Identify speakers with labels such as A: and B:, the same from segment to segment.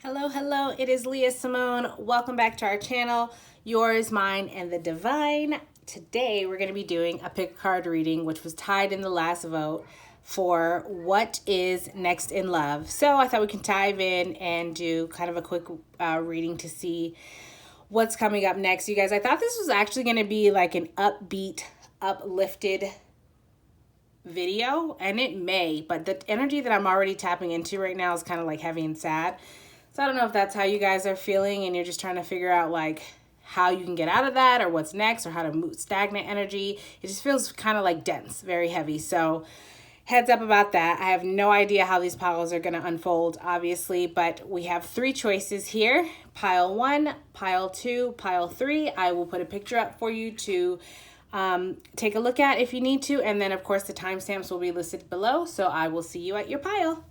A: Hello, hello. It is Leah Simone. Welcome back to our channel, Yours, Mine, and the Divine. Today, we're going to be doing a pick a card reading, which was tied in the last vote for what is next in love. So I thought we can dive in and do kind of a quick reading to see what's coming up next. You guys, I thought this was actually going to be like an upbeat, uplifted video, and it may, but the energy that I'm already tapping into right now is kind of like heavy and sad. So I don't know if that's how you guys are feeling and you're just trying to figure out like how you can get out of that or what's next or how to move stagnant energy. It just feels kind of like dense, very heavy. So heads up about that. I have no idea how these piles are going to unfold, obviously, but we have three choices here. Pile 1, pile 2, pile 3. I will put a picture up for you to take a look at if you need to. And then, of course, the timestamps will be listed below. So I will see you at your pile.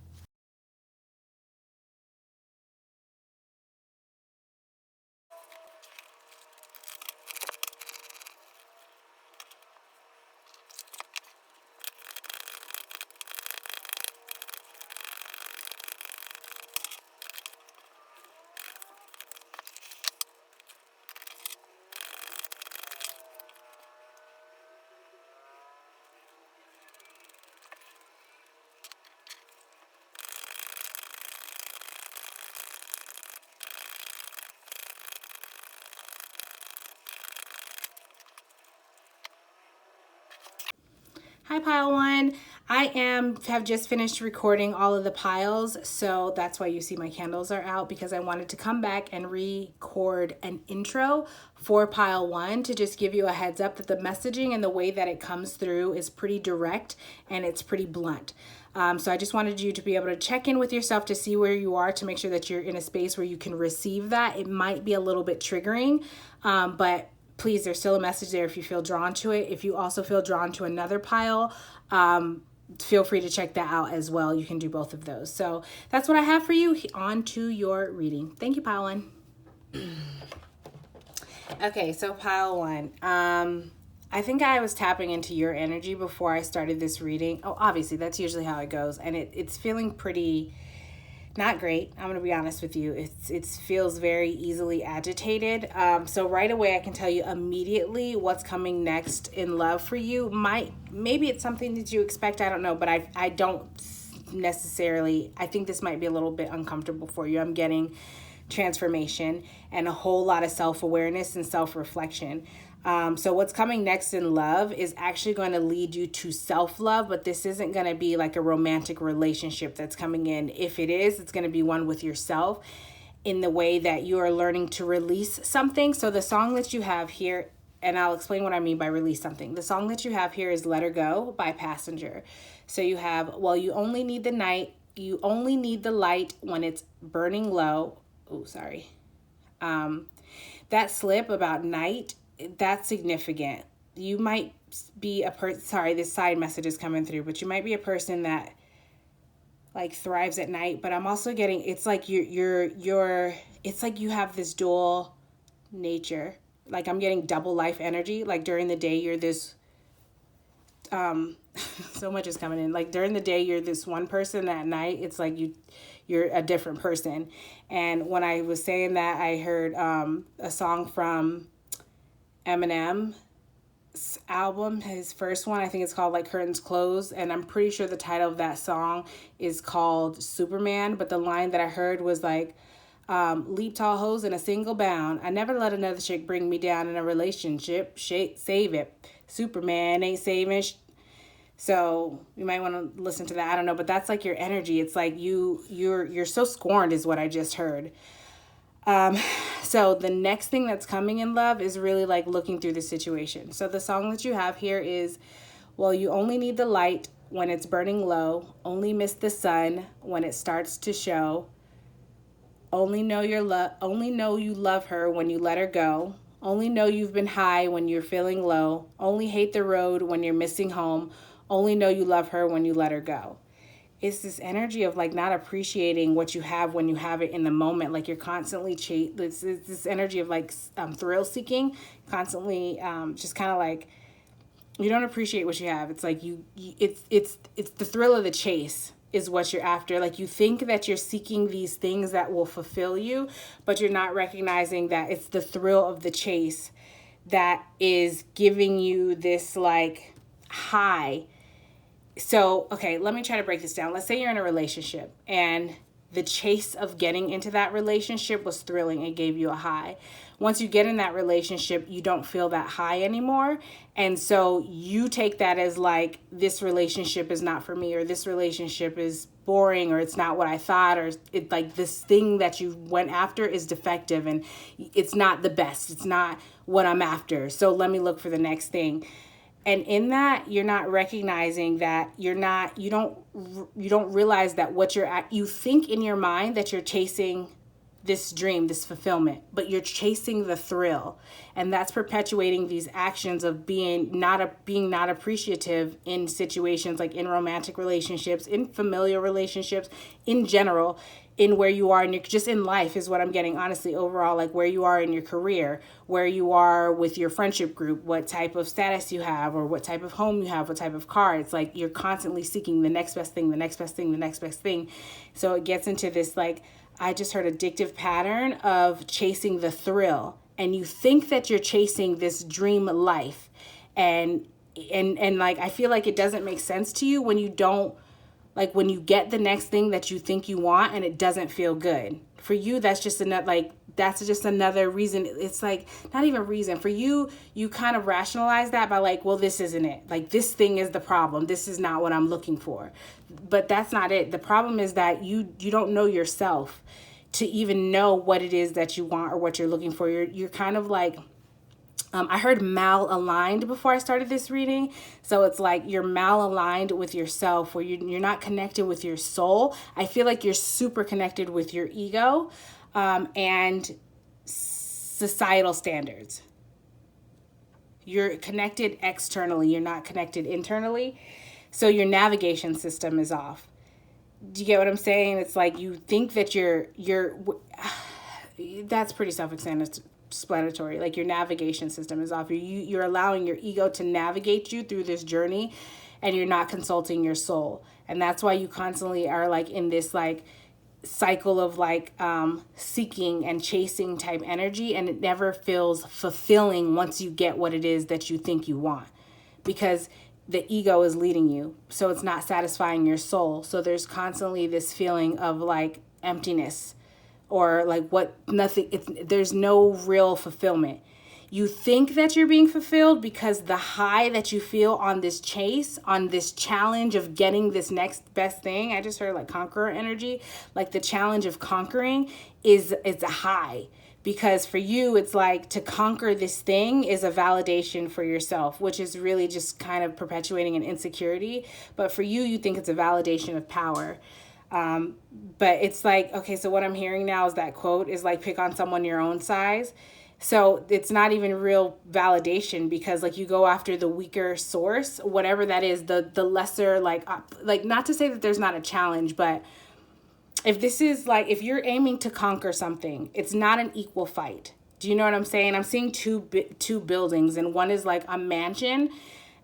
A: Hi, pile 1. I have just finished recording all of the piles, so that's why you see my candles are out, because I wanted to come back and record an intro for pile 1 to just give you a heads up that the messaging and the way that it comes through is pretty direct and it's pretty blunt. So I just wanted you to be able to check in with yourself to see where you are, to make sure that you're in a space where you can receive that. It might be a little bit triggering, but please, there's still a message there if you feel drawn to it. If you also feel drawn to another pile, feel free to check that out as well. You can do both of those. So that's what I have for you. On to your reading. Thank you, pile 1. Okay, so pile 1. I think I was tapping into your energy before I started this reading. Oh, obviously, that's usually how it goes. And it's feeling pretty not great. I'm gonna be honest with you. It feels very easily agitated. So right away, I can tell you immediately what's coming next in love for you. Maybe it's something that you expect. I don't know, but I don't necessarily. I think this might be a little bit uncomfortable for you. I'm getting transformation and a whole lot of self-awareness and self-reflection. So what's coming next in love is actually going to lead you to self-love, but this isn't going to be like a romantic relationship that's coming in. If it is, it's going to be one with yourself in the way that you are learning to release something. So the song that you have here, and I'll explain what I mean by release something. The song that you have here is Let Her Go by Passenger. So you have, well, you only need the night, you only need the light when it's burning low. Oh, sorry. That slip about night, that's significant. You might be a person, sorry, this side message is coming through, but you might be a person that like thrives at night, but I'm also getting, it's like it's like you have this dual nature. Like I'm getting double life energy. Like during the day, you're this, so much is coming in. Like during the day, you're this one person. At night, it's like you're a different person. And when I was saying that, I heard a song from Eminem's album, his first one. I think it's called like Curtains Closed, and I'm pretty sure the title of that song is called Superman. But the line that I heard was like, leap tall hoes in a single bound. I never let another chick bring me down in a relationship. Save it. Superman ain't saving. So you might want to listen to that. I don't know, but that's like your energy. It's like you're so scorned is what I just heard. So the next thing that's coming in love is really like looking through the situation. So the song that you have here is, well, you only need the light when it's burning low, only miss the sun when it starts to show, only know you love her when you let her go, only know you've been high when you're feeling low, only hate the road when you're missing home, only know you love her when you let her go. It's this energy of like not appreciating what you have when you have it in the moment. Like you're constantly this energy of like thrill seeking, constantly just kind of like you don't appreciate what you have. It's like it's the thrill of the chase is what you're after. Like, you think that you're seeking these things that will fulfill you, but you're not recognizing that it's the thrill of the chase that is giving you this like high. So, okay, let me try to break this down. Let's say you're in a relationship and the chase of getting into that relationship was thrilling. It gave you a high. Once you get in that relationship, you don't feel that high anymore. And so you take that as like, this relationship is not for me, or this relationship is boring, or it's not what I thought, or it like this thing that you went after is defective and it's not the best. It's not what I'm after. So let me look for the next thing. And in that, you're not recognizing that you don't realize that what you're at, you think in your mind that you're chasing this dream, this fulfillment, but you're chasing the thrill. And that's perpetuating these actions of being not appreciative in situations, like in romantic relationships, in familial relationships, in general, in where you are, and you're just in life is what I'm getting, honestly, overall, like where you are in your career, where you are with your friendship group, what type of status you have, or what type of home you have, what type of car. It's like you're constantly seeking the next best thing, the next best thing, the next best thing. So it gets into this, like, I just heard, addictive pattern of chasing the thrill. And you think that you're chasing this dream life. And like, I feel like it doesn't make sense to you when you don't, like, when you get the next thing that you think you want and it doesn't feel good. For you, that's just another reason. It's like, not even reason. For you, you kind of rationalize that by like, well, this isn't it. Like, this thing is the problem. This is not what I'm looking for. But that's not it. The problem is that you don't know yourself to even know what it is that you want or what you're looking for. You're kind of like, I heard malaligned before I started this reading. So it's like you're malaligned with yourself, where you're not connected with your soul. I feel like you're super connected with your ego and societal standards. You're connected externally. You're not connected internally. So your navigation system is off. Do you get what I'm saying? It's like you think that you're that's pretty self-explanatory. Like, your navigation system is off. You're allowing your ego to navigate you through this journey, and you're not consulting your soul. And that's why you constantly are like in this like cycle of like seeking and chasing type energy, and it never feels fulfilling once you get what it is that you think you want, because the ego is leading you. So it's not satisfying your soul. So there's constantly this feeling of like emptiness, or like there's no real fulfillment. You think that you're being fulfilled because the high that you feel on this chase, on this challenge of getting this next best thing. I just heard like conqueror energy, like the challenge of conquering it's a high. Because for you, it's like to conquer this thing is a validation for yourself, which is really just kind of perpetuating an insecurity. But for you, you think it's a validation of power. But it's like, okay, so what I'm hearing now is that quote is like, pick on someone your own size. So it's not even real validation, because like you go after the weaker source, whatever that is, the lesser, like not to say that there's not a challenge, but if this is like, if you're aiming to conquer something, it's not an equal fight. Do you know what I'm saying? I'm seeing two buildings, and one is like a mansion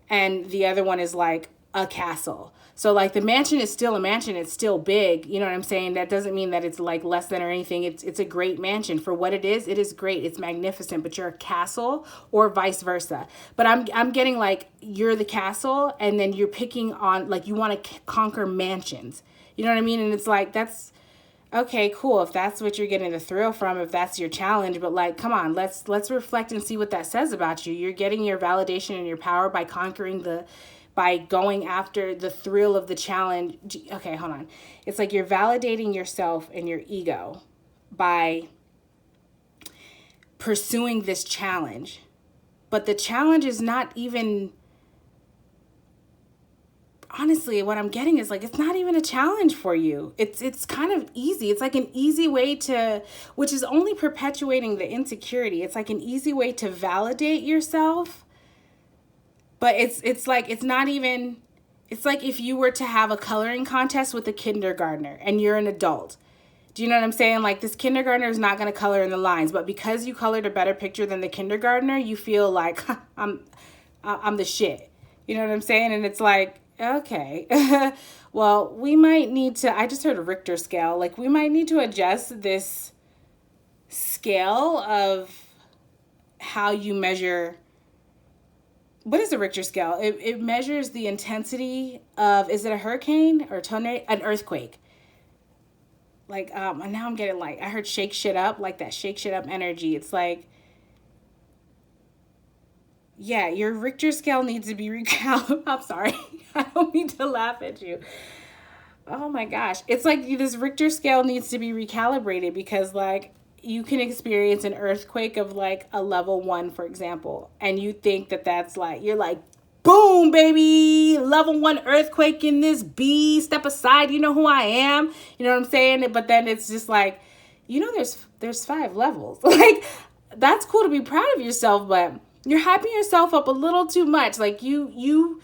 A: and the other one is like a castle. So like the mansion is still a mansion. It's still big. You know what I'm saying? That doesn't mean that it's like less than or anything. It's a great mansion for what it is great. It's magnificent, but you're a castle, or vice versa. But I'm getting like, you're the castle, and then you're picking on, like, you want to conquer mansions. You know what I mean? And it's like, that's okay, cool. If that's what you're getting the thrill from, if that's your challenge, but like, come on, let's reflect and see what that says about you. You're getting your validation and your power by by going after the thrill of the challenge. Okay, hold on. It's like you're validating yourself and your ego by pursuing this challenge. But the challenge is not even, honestly, what I'm getting is like, it's not even a challenge for you. It's kind of easy. It's like an easy way to, which is only perpetuating the insecurity. It's like an easy way to validate yourself. But it's like, it's not even, it's like if you were to have a coloring contest with a kindergartner and you're an adult. Do you know what I'm saying? Like, this kindergartner is not going to color in the lines, but because you colored a better picture than the kindergartner, you feel like I'm the shit. You know what I'm saying? And it's like, Okay. Well, we might need to, I just heard a Richter scale. Like, we might need to adjust this scale of how you measure. What is the Richter scale? It measures the intensity of, is it a hurricane or a tornado? An earthquake. Like, and now I'm getting like, I heard shake shit up, like that shake shit up energy. It's like, yeah, your Richter scale needs to be recalibrated. I'm sorry. I don't mean to laugh at you. Oh my gosh. It's like this Richter scale needs to be recalibrated because, like, you can experience an earthquake of like a level 1, for example, and you think that that's like, you're like, boom, baby, level 1 earthquake in this B, step aside, you know who I am. You know what I'm saying? But then it's just like, there's 5 levels. Like, that's cool to be proud of yourself, but you're hyping yourself up a little too much. Like, you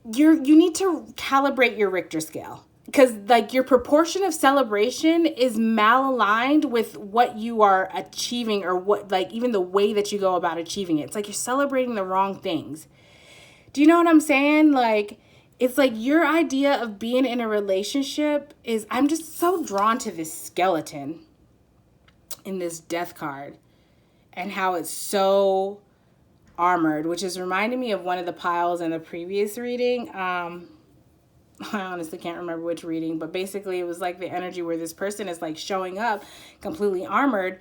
A: need to calibrate your Richter scale, because like your proportion of celebration is malaligned with what you are achieving, or what, like, even the way that you go about achieving it. It's like you're celebrating the wrong things. Do you know what I'm saying? Like, it's like your idea of being in a relationship is, I'm just so drawn to this skeleton in this death card and how it's so armored, which is reminding me of one of the piles in the previous reading. I honestly can't remember which reading, but basically it was like the energy where this person is like showing up completely armored,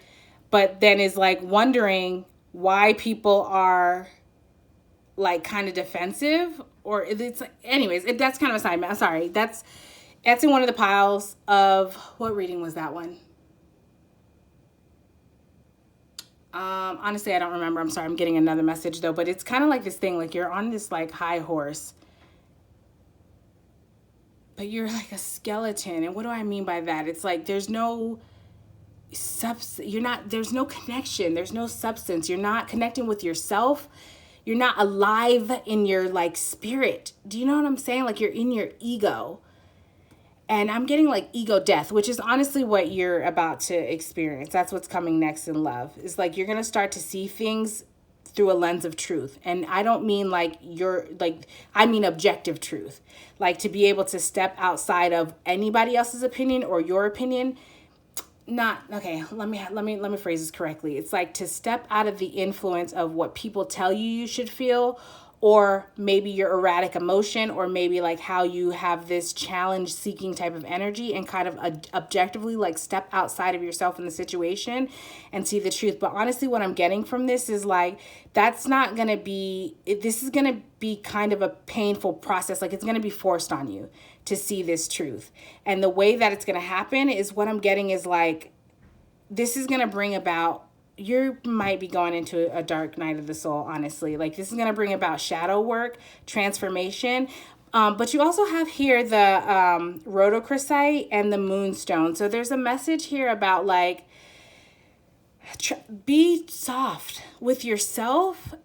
A: but then is like wondering why people are like kind of defensive, or it's like, anyways, that's kind of a side. I'm sorry. That's in one of the piles of, what reading was that one? Honestly, I don't remember. I'm sorry. I'm getting another message though, but it's kind of like this thing, like you're on this like high horse, but you're like a skeleton. And what do I mean by that? It's like there's no there's no connection. There's no substance. You're not connecting with yourself. You're not alive in your like spirit. Do you know what I'm saying? Like, you're in your ego. And I'm getting like ego death, which is honestly what you're about to experience. That's what's coming next in love. It's like you're going to start to see things through a lens of truth. And I don't mean like I mean objective truth. Like, to be able to step outside of anybody else's opinion or your opinion. Not okay, let me phrase this correctly. It's like to step out of the influence of what people tell you should feel, or maybe your erratic emotion, or maybe like how you have this challenge seeking type of energy, and kind of objectively like step outside of yourself in the situation and see the truth. But honestly, what I'm getting from this is like, that's not going to be, this is going to be kind of a painful process. Like, it's going to be forced on you to see this truth. And the way that it's going to happen is, what I'm getting is like, this is going to bring about, you might be going into a dark night of the soul, honestly. Like, this is going to bring about shadow work, transformation. But you also have here the rhodochrosite and the moonstone. So there's a message here about like, be soft with yourself.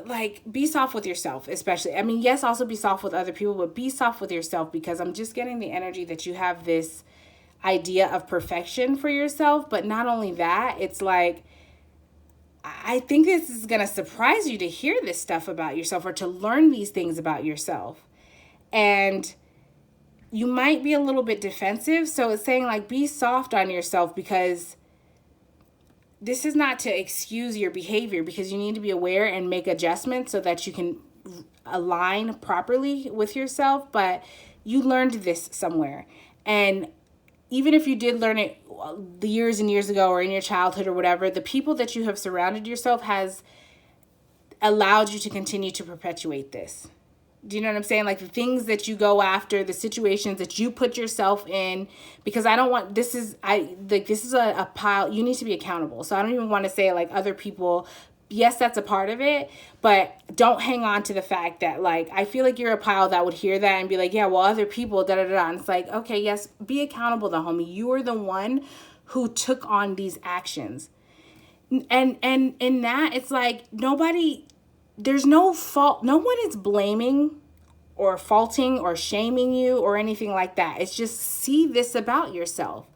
A: Like, be soft with yourself, especially. I mean, yes, also be soft with other people, but be soft with yourself, because I'm just getting the energy that you have this idea of perfection for yourself. But not only that, it's like, I think this is going to surprise you to hear this stuff about yourself, or to learn these things about yourself. And you might be a little bit defensive. So it's saying like, be soft on yourself, because this is not to excuse your behavior, because you need to be aware and make adjustments so that you can align properly with yourself. But you learned this somewhere. And even if you did learn it years and years ago, or in your childhood or whatever, the people that you have surrounded yourself has allowed you to continue to perpetuate this. Do you know what I'm saying? Like, the things that you go after, the situations that you put yourself in, because I don't want, this is a pile, you need to be accountable. So I don't even want to say like other people, yes, that's a part of it, but don't hang on to the fact that like, I feel like you're a pile that would hear that and be like, yeah, well, other people, da da da. And it's like, okay, yes, be accountable though, homie. You are the one who took on these actions. And in that, it's like, there's no fault. No one is blaming or faulting or shaming you or anything like that. It's just, see this about yourself.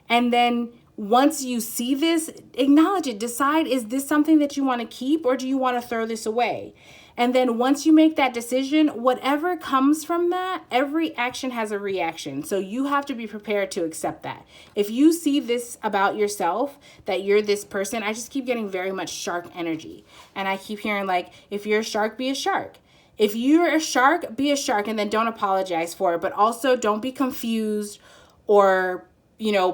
A: And then Once you see this, acknowledge it. Decide, is this something that you want to keep or do you want to throw this away? And then once you make that decision, whatever comes from that, every action has a reaction. So you have to be prepared to accept that. If you see this about yourself, that you're this person, I just keep getting very much shark energy. And I keep hearing like, if you're a shark, be a shark. If you're a shark, be a shark, and then don't apologize for it. But also don't be confused or,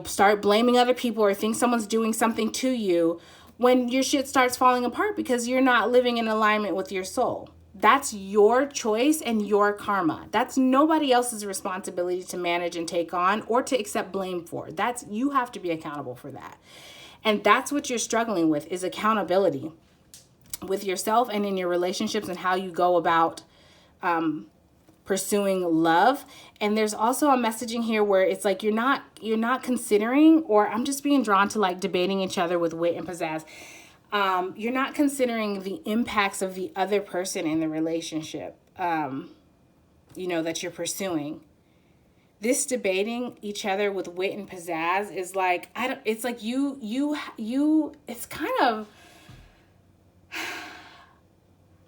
A: start blaming other people or think someone's doing something to you when your shit starts falling apart because you're not living in alignment with your soul. That's your choice and your karma. That's nobody else's responsibility to manage and take on or to accept blame for. You have to be accountable for that. And that's what you're struggling with, is accountability with yourself and in your relationships and how you go about pursuing love. And there's also a messaging here where it's like you're not considering, or I'm just being drawn to like debating each other with wit and pizzazz. You're not considering the impacts of the other person in the relationship, that you're pursuing. This debating each other with wit and pizzazz is like, it's like it's kind of,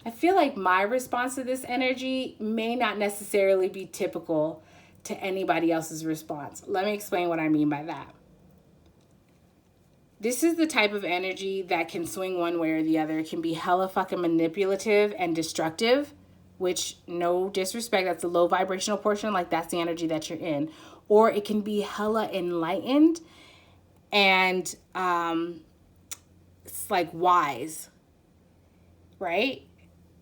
A: I feel like my response to this energy may not necessarily be typical to anybody else's response. Let me explain what I mean by that. This is the type of energy that can swing one way or the other. It can be hella fucking manipulative and destructive, which, no disrespect, that's the low vibrational portion, like that's the energy that you're in. Or it can be hella enlightened and it's like wise, right?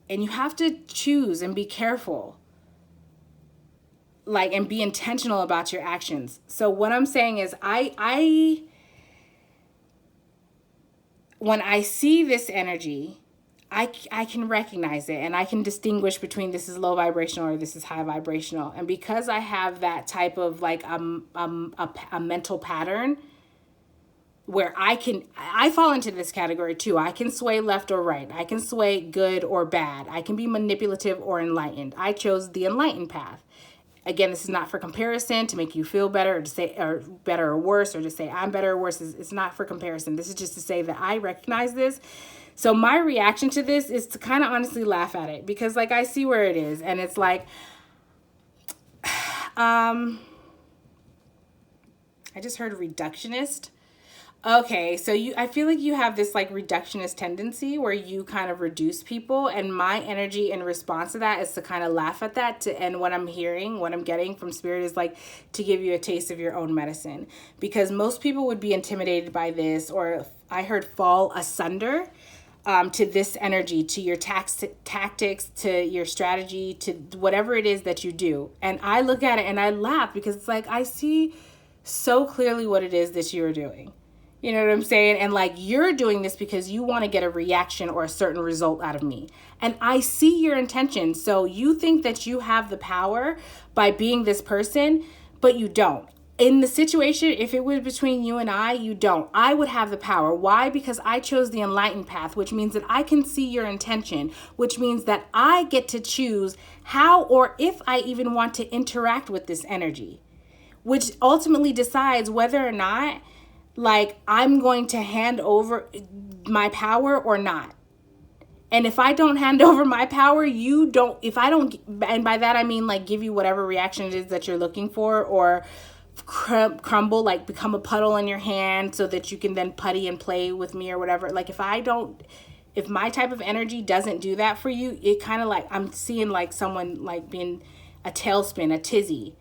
A: And you have to choose and be careful, like, and be intentional about your actions. So what I'm saying is when I see this energy, I can recognize it and I can distinguish between this is low vibrational or this is high vibrational. And because I have that type of like a mental pattern where I fall into this category too. I can sway left or right. I can sway good or bad. I can be manipulative or enlightened. I chose the enlightened path. Again, this is not for comparison to make you feel better or to say or better or worse or to say I'm better or worse. It's not for comparison. This is just to say that I recognize this. So my reaction to this is to kind of honestly laugh at it because like I see where it is and it's like, I just heard reductionist. Okay, so I feel like you have this like reductionist tendency where you kind of reduce people, and my energy in response to that is to kind of laugh at that. And what I'm getting from spirit is like to give you a taste of your own medicine, because most people would be intimidated by this, or I heard fall asunder to this energy, to your tactics, to your strategy, to whatever it is that you do. And I look at it and I laugh because it's like I see so clearly what it is that you're doing. You know what I'm saying? And like, you're doing this because you want to get a reaction or a certain result out of me. And I see your intention. So you think that you have the power by being this person, but you don't. In the situation, if it was between you and I, you don't. I would have the power. Why? Because I chose the enlightened path, which means that I can see your intention, which means that I get to choose how or if I even want to interact with this energy, which ultimately decides whether or not like I'm going to hand over my power or not. And if I don't hand over my power, you don't, if I don't, and by that I mean like give you whatever reaction it is that you're looking for, or crumble, like become a puddle in your hand so that you can then putty and play with me or whatever. Like if my type of energy doesn't do that for you, it kind of like, I'm seeing like someone like being a tailspin, a tizzy.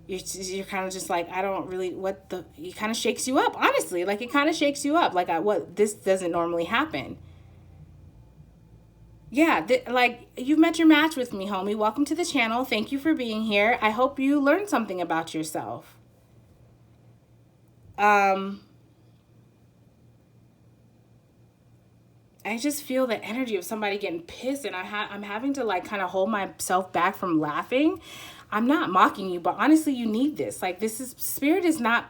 A: You're kind of just like, I don't really, it kind of shakes you up, honestly. Like, it kind of shakes you up. Like, this doesn't normally happen. Yeah, like, you've met your match with me, homie. Welcome to the channel. Thank you for being here. I hope you learned something about yourself. I just feel the energy of somebody getting pissed, and I'm having to, like, kind of hold myself back from laughing. I'm not mocking you, but honestly, you need this. Like, spirit is not,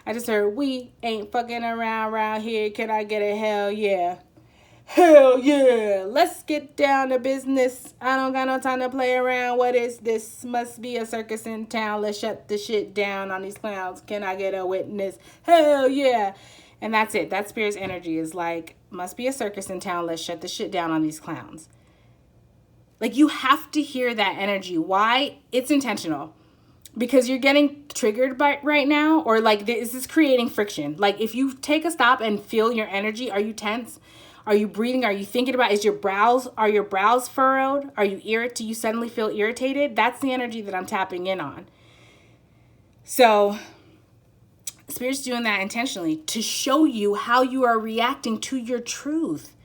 A: I just heard, we ain't fucking around here. Can I get a hell yeah? Hell yeah, let's get down to business. I don't got no time to play around. What is this? Must be a circus in town. Let's shut the shit down on these clowns. Can I get a witness? Hell yeah. And that's it. That spirit's energy is like, must be a circus in town. Let's shut the shit down on these clowns. Like, you have to hear that energy. Why? It's intentional. Because you're getting triggered by right now, or like this is creating friction. Like, if you take a stop and feel your energy, are you tense? Are you breathing? Are you thinking about, are your brows furrowed? Are you do you suddenly feel irritated? That's the energy that I'm tapping in on. So Spirit's doing that intentionally to show you how you are reacting to your truth,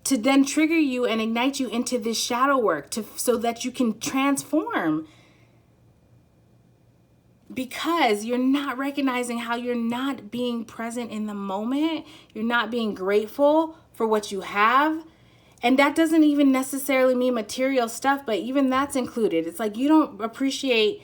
A: to then trigger you and ignite you into this shadow work so that you can transform. Because you're not recognizing how you're not being present in the moment. You're not being grateful for what you have. And that doesn't even necessarily mean material stuff, but even that's included. It's like you don't appreciate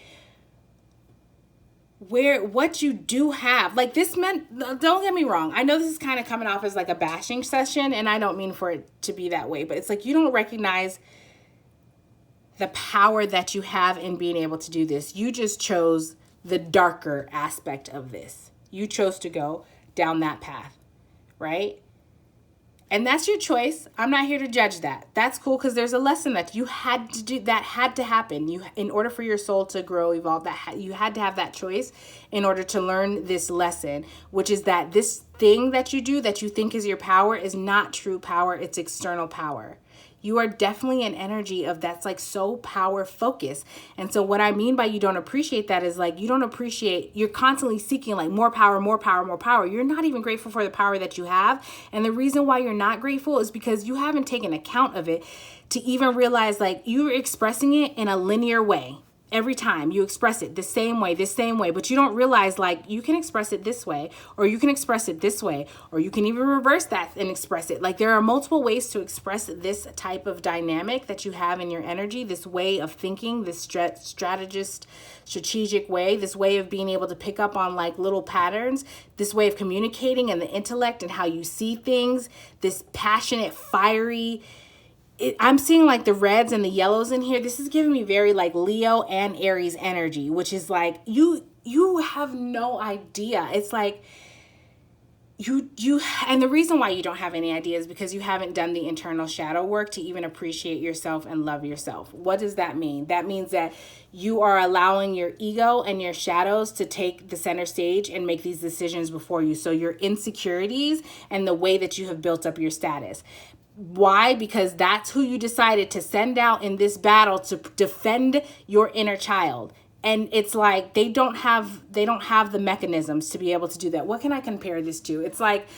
A: what you do have. Like, this meant, don't get me wrong, I know this is kind of coming off as like a bashing session, and I don't mean for it to be that way, but it's like you don't recognize the power that you have in being able to do this. You just chose the darker aspect of this. You chose to go down that path, right? And that's your choice. I'm not here to judge that. That's cool, because there's a lesson that you had to do, that had to happen. You, in order for your soul to grow, evolve, you had to have that choice in order to learn this lesson, which is that this thing that you do that you think is your power is not true power. It's external power. You are definitely an energy of that's like so power focused. And so what I mean by you don't appreciate that is like, you don't appreciate, you're constantly seeking like more power, more power, more power. You're not even grateful for the power that you have. And the reason why you're not grateful is because you haven't taken account of it to even realize like you're expressing it in a linear way. Every time you express it the same way, but you don't realize like you can express it this way, or you can express it this way, or you can even reverse that and express it. Like, there are multiple ways to express this type of dynamic that you have in your energy, this way of thinking, this strategic way, this way of being able to pick up on like little patterns, this way of communicating and the intellect and how you see things, this passionate, fiery, I'm seeing like the reds and the yellows in here. This is giving me very like Leo and Aries energy, which is like you have no idea. It's like you and the reason why you don't have any idea is because you haven't done the internal shadow work to even appreciate yourself and love yourself. What does that mean? That means that you are allowing your ego and your shadows to take the center stage and make these decisions before you. So your insecurities and the way that you have built up your status. Why? Because that's who you decided to send out in this battle to defend your inner child. And it's like they don't have the mechanisms to be able to do that. What can I compare this to? It's like,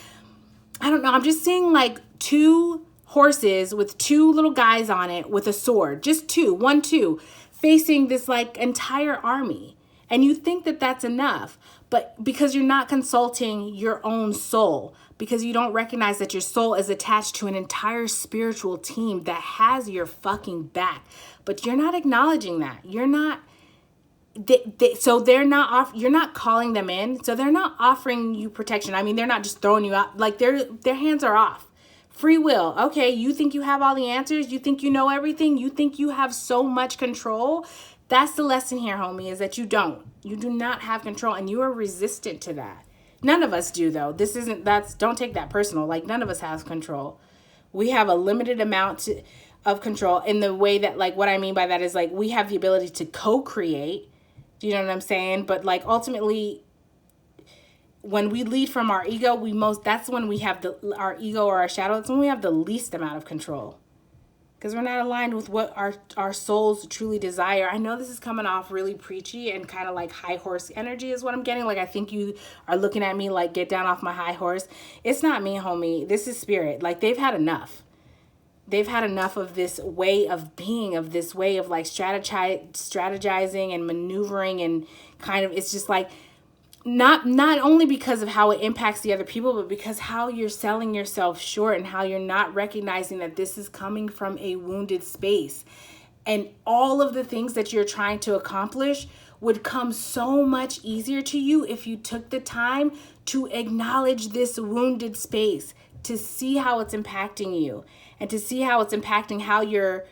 A: I don't know, I'm just seeing like two horses with two little guys on it with a sword, just two, facing this like entire army. And you think that that's enough, but because you're not consulting your own soul, because you don't recognize that your soul is attached to an entire spiritual team that has your fucking back, but you're not acknowledging that. You're not, you're not calling them in. So they're not offering you protection. I mean, they're not just throwing you out, like their hands are off. Free will. Okay, you think you have all the answers? You think you know everything? You think you have so much control? That's the lesson here, homie, is that you don't. You do not have control, and you are resistant to that. None of us do, though. Don't take that personal. Like, none of us has control. We have a limited amount of control in the way that, like, what I mean by that is, like, we have the ability to co-create. Do you know what I'm saying? But, like, ultimately, when we lead from our ego, that's when we have our ego or our shadow. That's when we have the least amount of control. Because we're not aligned with what our souls truly desire. I know this is coming off really preachy and kind of like high horse energy is what I'm getting. Like, I think you are looking at me like, get down off my high horse. It's not me, homie. This is spirit. Like, they've had enough. They've had enough of this way of being, of this way of like strategizing and maneuvering, and kind of, it's just like, not only because of how it impacts the other people, but because how you're selling yourself short and how you're not recognizing that this is coming from a wounded space. And all of the things that you're trying to accomplish would come so much easier to you if you took the time to acknowledge this wounded space. to see how it's impacting you and to see how it's impacting how your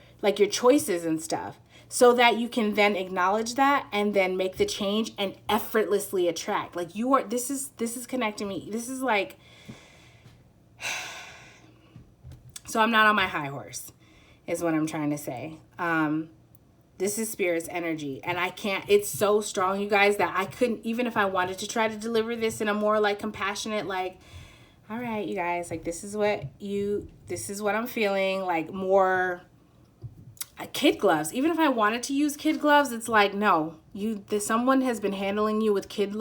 A: choices and stuff, so that you can then acknowledge that and then make the change and effortlessly attract. Like this is connecting me. This is like, so I'm not on my high horse is what I'm trying to say. This is Spirit's energy, and I can't, it's so strong, you guys, that I couldn't, even if I wanted to try to deliver this in a more like compassionate, like, all right, you guys, like, this is what I'm feeling, like more kid gloves. Even if I wanted to use kid gloves, it's like, no, someone has been handling you with kid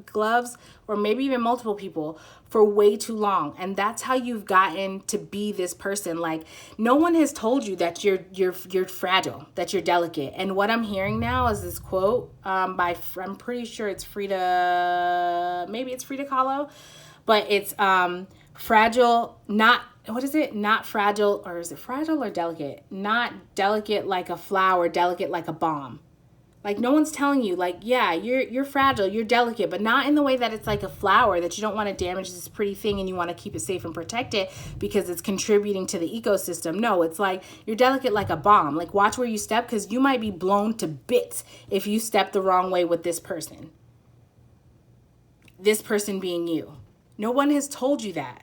A: gloves, or maybe even multiple people, for way too long. And that's how you've gotten to be this person. Like, no one has told you that you're fragile, that you're delicate. And what I'm hearing now is this quote by, I'm pretty sure it's maybe it's Frida Kahlo, but it's fragile, not, what is it? Not fragile, or is it fragile or delicate? Not delicate like a flower, delicate like a bomb. Like, no one's telling you, like, yeah, you're fragile, you're delicate, but not in the way that it's like a flower that you don't want to damage this pretty thing and you want to keep it safe and protect it because it's contributing to the ecosystem. No, it's like you're delicate like a bomb. Like, watch where you step, because you might be blown to bits if you step the wrong way with this person. This person being you. No one has told you that.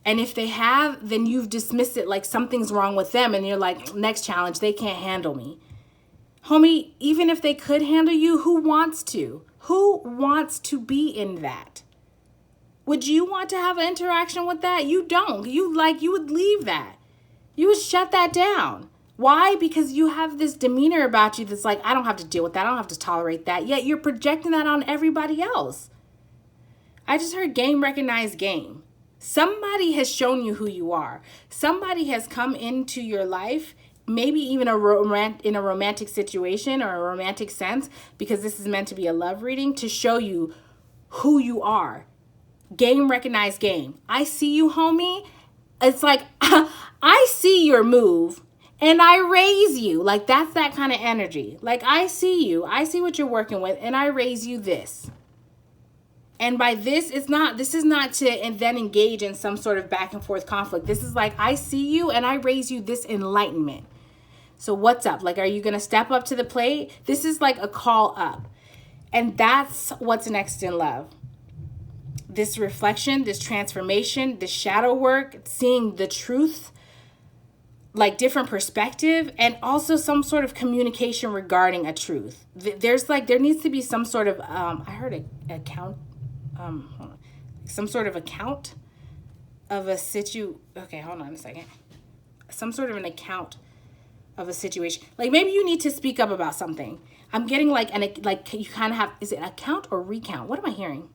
A: And if they have, then you've dismissed it like something's wrong with them, and you're like, next challenge, they can't handle me. Homie, even if they could handle you, who wants to? Who wants to be in that? Would you want to have an interaction with that? You don't. You would leave that. You would shut that down. Why? Because you have this demeanor about you that's like, I don't have to deal with that. I don't have to tolerate that. Yet you're projecting that on everybody else. I just heard game, recognize game. Somebody has shown you who you are. Somebody has come into your life, maybe even in a romantic situation or a romantic sense, because this is meant to be a love reading, to show you who you are. Game, recognize game. I see you, homie. It's like, I see your move and I raise you. Like, that's that kind of energy. Like, I see you. I see what you're working with, and I raise you this. And by this, this is not to and then engage in some sort of back and forth conflict. This is like, I see you and I raise you this enlightenment. So what's up? Like, are you going to step up to the plate? This is like a call up. And that's what's next in love. This reflection, this transformation, this shadow work, seeing the truth, like different perspective, and also some sort of communication regarding a truth. There needs to be some sort of, I heard some sort of account of a okay, hold on a second. Some sort of an account of a situation. Like, maybe you need to speak up about something. I'm getting like you kind of have, is it account or recount? What am I hearing?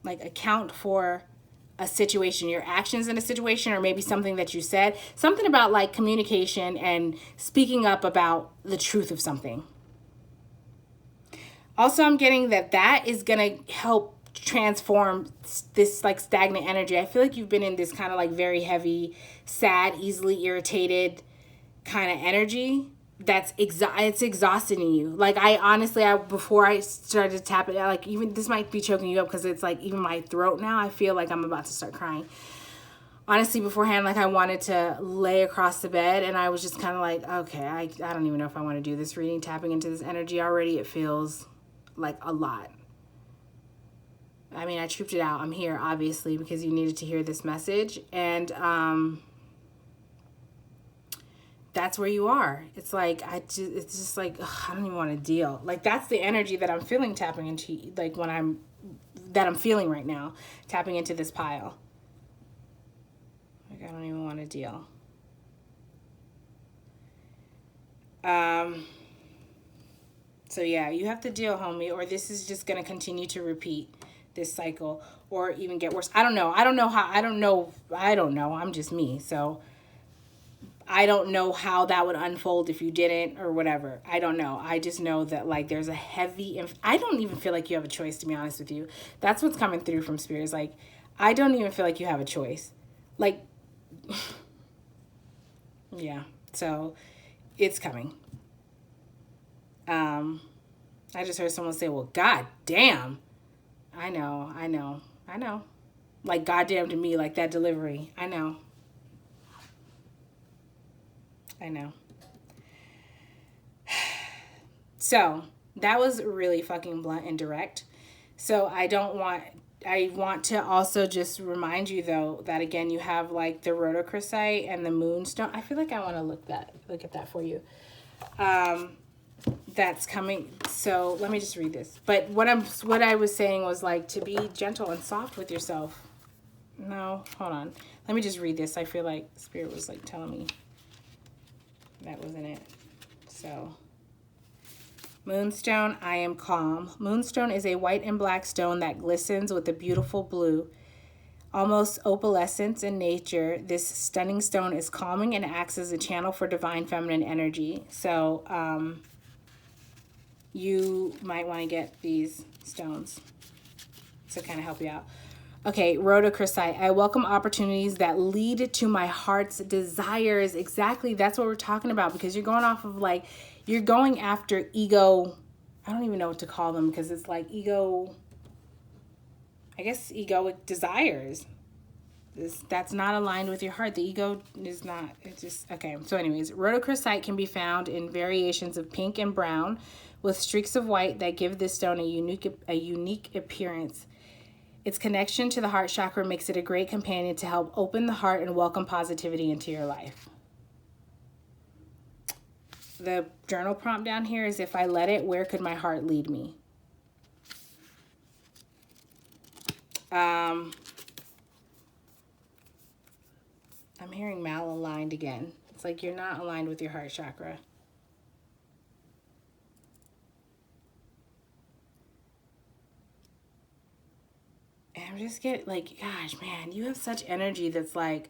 A: Like, account for a situation, your actions in a situation, or maybe something that you said, something about like communication and speaking up about the truth of something. Also, I'm getting that is going to help transform this like stagnant energy. I feel like you've been in this kind of like very heavy, sad, easily irritated kind of energy that's it's exhausting you. Like, I honestly, before I started to tap it, like, even this might be choking you up because it's like even my throat now, I feel like I'm about to start crying. Honestly, beforehand, like, I wanted to lay across the bed, and I was just kind of like, okay, I don't even know if I want to do this reading, tapping into this energy already. It feels like a lot. I mean, I trooped it out. I'm here, obviously, because you needed to hear this message. And that's where you are. It's like, it's just like, ugh, I don't even want to deal. Like, that's the energy that I'm feeling tapping into, like, that I'm feeling right now, tapping into this pile. Like, I don't even want to deal. So yeah, you have to deal, homie, or this is just going to continue to repeat this cycle, or even get worse. I don't know. I'm just me. So I don't know how that would unfold if you didn't, or whatever. I don't know. I just know that, like, there's a heavy, I don't even feel like you have a choice, to be honest with you. That's what's coming through from Spirit. Is like, I don't even feel like you have a choice. Like, yeah. So it's coming. I just heard someone say, well, god damn. I know, I know, I know. Like goddamn to me, like that delivery. I know, I know. So that was really fucking blunt and direct. So I want to also just remind you though that again you have like the rhodochrosite and the moonstone. I feel like I want to look at that for you. Um, that's coming. So let me just read this. But what I was saying was like to be gentle and soft with yourself. No, hold on. Let me just read this. I feel like Spirit was like telling me that wasn't it. So Moonstone, I am calm. Moonstone is a white and black stone that glistens with a beautiful blue, almost opalescence in nature. This stunning stone is calming and acts as a channel for divine feminine energy. So you might want to get these stones to kind of help you out. Okay, rhodochrosite. I welcome opportunities that lead to my heart's desires. Exactly. That's what we're talking about because you're going off of like, you're going after ego. I don't even know what to call them because it's like ego, I guess egoic desires. That's not aligned with your heart. The ego is not, it's just, okay. So anyways, rhodochrosite can be found in variations of pink and brown with streaks of white that give this stone a unique appearance. Its connection to the heart chakra makes it a great companion to help open the heart and welcome positivity into your life. The journal prompt down here is, if I let it, where could my heart lead me? I'm hearing malaligned again. It's like you're not aligned with your heart chakra. And I'm just getting like, gosh, man, you have such energy that's like,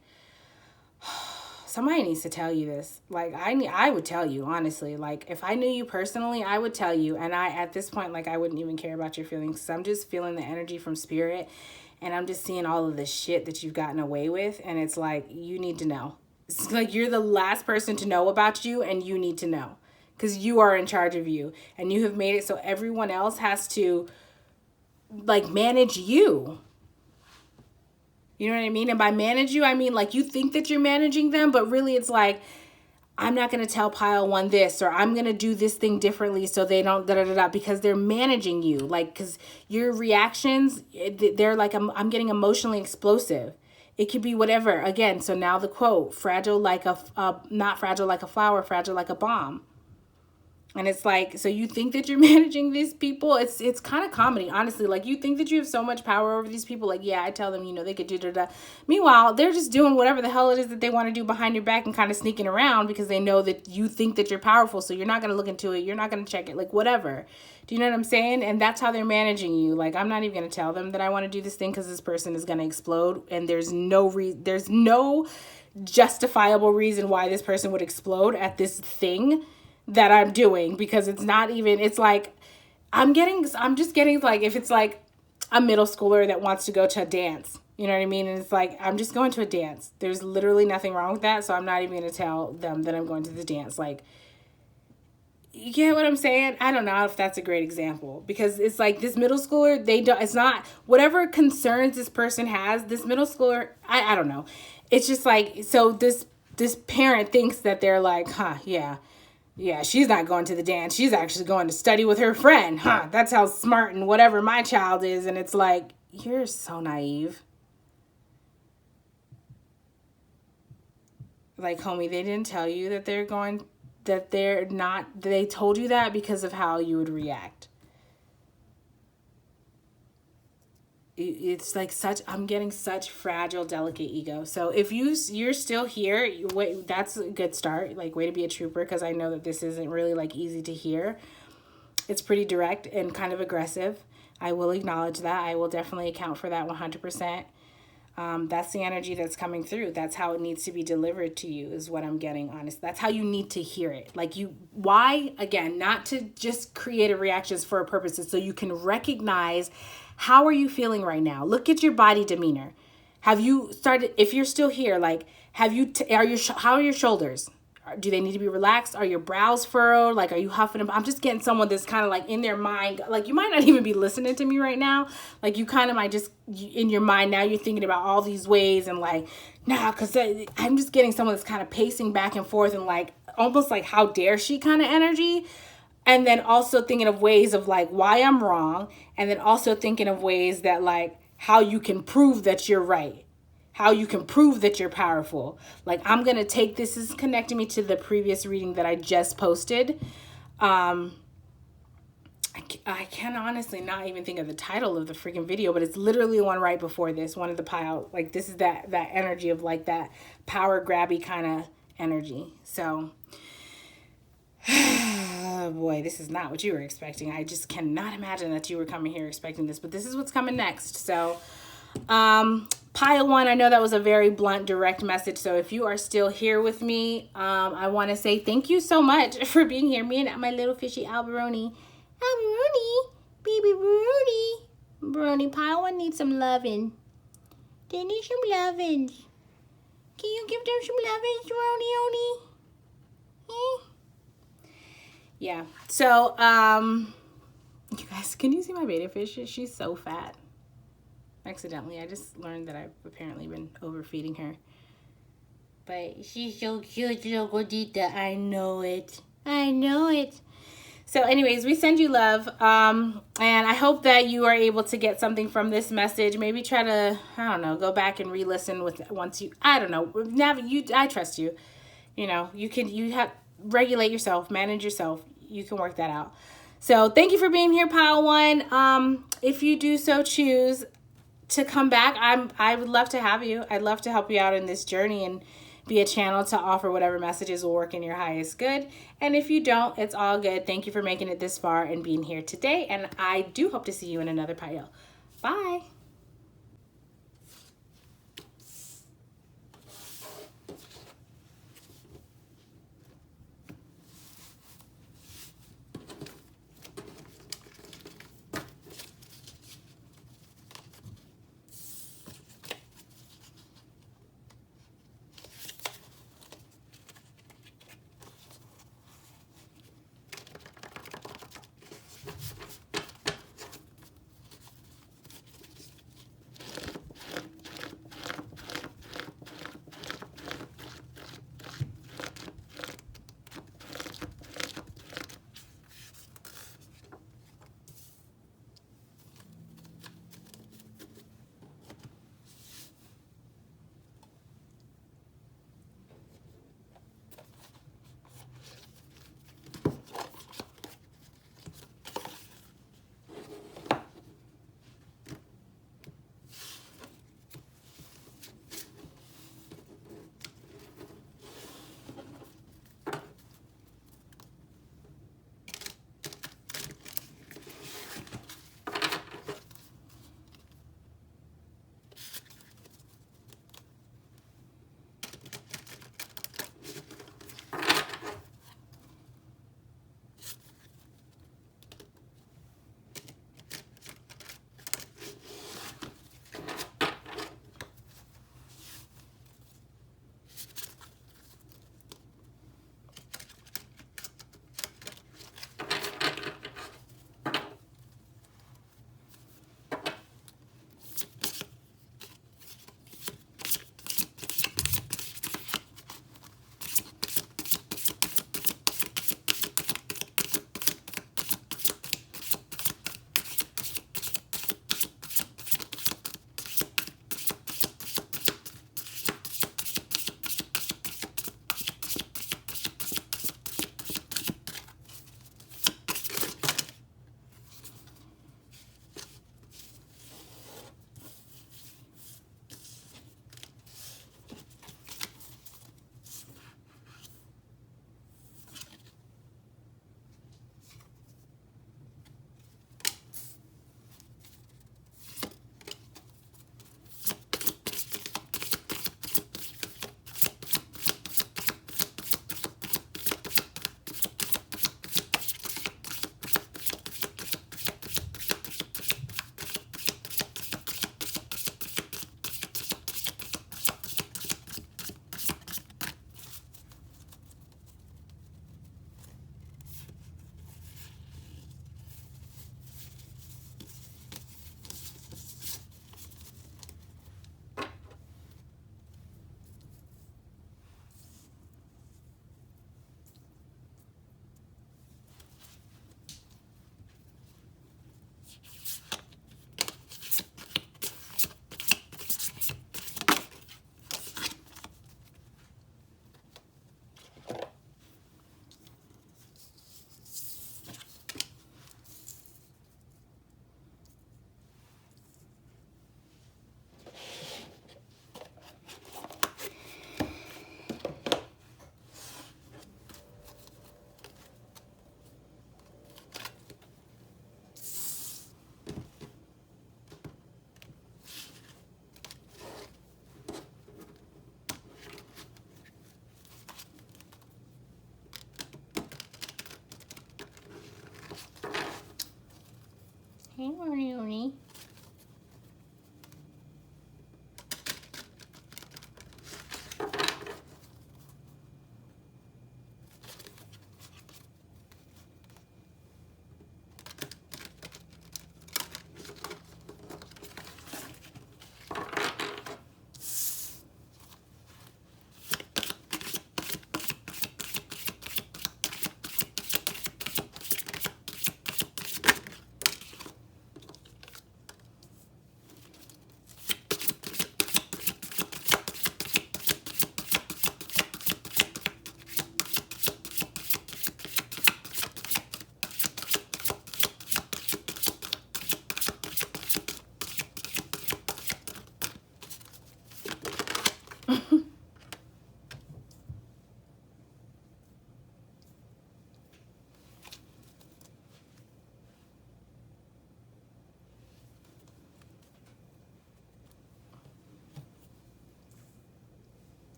A: somebody needs to tell you this. Like I would tell you, honestly. Like if I knew you personally, I would tell you. And at this point, like I wouldn't even care about your feelings. So I'm just feeling the energy from spirit. And I'm just seeing all of the shit that you've gotten away with. And it's like, you need to know. It's like you're the last person to know about you and you need to know. Because you are in charge of you. And you have made it so everyone else has to like manage you. You know what I mean? And by manage you, I mean like you think that you're managing them, but really it's like, I'm not going to tell pile one this, or I'm going to do this thing differently so they don't because they're managing you. Like, because your reactions, they're like, I'm getting emotionally explosive. It could be whatever. Again, so now the quote, fragile like not fragile like a flower, fragile like a bomb. And it's like, so you think that you're managing these people? It's kind of comedy, honestly. Like, you think that you have so much power over these people. Like, yeah, I tell them, they could do da. Meanwhile, they're just doing whatever the hell it is that they want to do behind your back and kind of sneaking around because they know that you think that you're powerful. So you're not going to look into it. You're not going to check it. Like, whatever. Do you know what I'm saying? And that's how they're managing you. Like, I'm not even going to tell them that I want to do this thing because this person is going to explode. And there's no justifiable reason why this person would explode at this thing that I'm doing, because it's not even, it's like, I'm just getting like, if it's like a middle schooler that wants to go to a dance, you know what I mean? And it's like, I'm just going to a dance. There's literally nothing wrong with that. So I'm not even going to tell them that I'm going to the dance. Like, you get what I'm saying? I don't know if that's a great example, because it's like this middle schooler, it's not whatever concerns this person has, this middle schooler, I don't know. It's just like, so this parent thinks that they're like, yeah, she's not going to the dance. She's actually going to study with her friend. That's how smart and whatever my child is. And it's like, you're so naive. Like, homie, they didn't tell you that they told you that because of how you would react. It's like I'm getting such fragile, delicate ego. So if you're still here, that's a good start. Like, way to be a trooper, because I know that this isn't really like easy to hear. It's pretty direct and kind of aggressive. I will acknowledge that. I will definitely account for that 100%. That's the energy that's coming through. That's how it needs to be delivered to you, is what I'm getting, honest. That's how you need to hear it. Like, why, again, not to just create a reactions for a purpose, so you can recognize, how are you feeling right now? Look at your body demeanor. Have you started, if you're still here, like, how are your shoulders? Do they need to be relaxed? Are your brows furrowed? Like, are you huffing them? I'm just getting someone that's kind of like in their mind. Like, you might not even be listening to me right now. Like, you kind of might just, in your mind now, you're thinking about all these ways and like, nah, because I'm just getting someone that's kind of pacing back and forth and like, almost like, how dare she kind of energy. And then also thinking of ways of like why I'm wrong. And then also thinking of ways that like how you can prove that you're right. How you can prove that you're powerful. Like, I'm going to take this is connecting me to the previous reading that I just posted. I can honestly not even think of the title of the freaking video, but it's literally one right before this, one of the pile. Like, this is that energy of like that power grabby kind of energy. So, oh boy, this is not what you were expecting. I just cannot imagine that you were coming here expecting this, but this is what's coming next. So, pile one, I know that was a very blunt, direct message. So if you are still here with me, I want to say thank you so much for being here. Me and my little fishy Alberoni. Alberoni, baby Brody. Brony, pile one needs some loving. They need some loving. Can you give them some loving, Brony? Yeah. So, you guys, can you see my beta fish? She's so fat. Accidentally. I just learned that I've apparently been overfeeding her. But she's so cute, little gordita. I know it. I know it. So anyways, we send you love. And I hope that you are able to get something from this message. Maybe try to, I don't know, go back and re-listen with once you, I don't know. I trust you. You know, you have regulate yourself, manage yourself. You can work that out. So thank you for being here, pile one. If you do so choose to come back, I would love to have you. I'd love to help you out in this journey and be a channel to offer whatever messages will work in your highest good. And if you don't, it's all good. Thank you for making it this far and being here today. And I do hope to see you in another pile. Bye. Morning.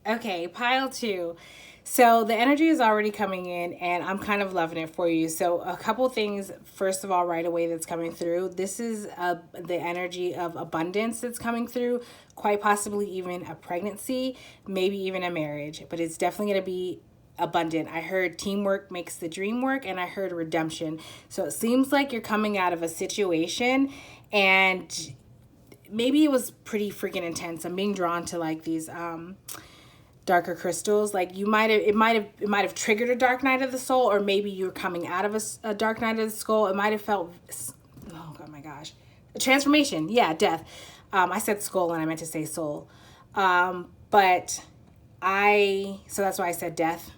A: Okay, pile two. So the energy is already coming in, and I'm kind of loving it for you. So a couple things, first of all, right away that's coming through. This is the energy of abundance that's coming through, quite possibly even a pregnancy, maybe even a marriage, but it's definitely going to be abundant. I heard teamwork makes the dream work, and I heard redemption. So it seems like you're coming out of a situation, and maybe it was pretty freaking intense. I'm being drawn to like these darker crystals. Like it might have triggered a dark night of the soul, or maybe you're coming out of a dark night of the soul. It might have felt, oh god, my gosh, a transformation. Yeah, death. I said skull and I meant to say soul. But so that's why I said death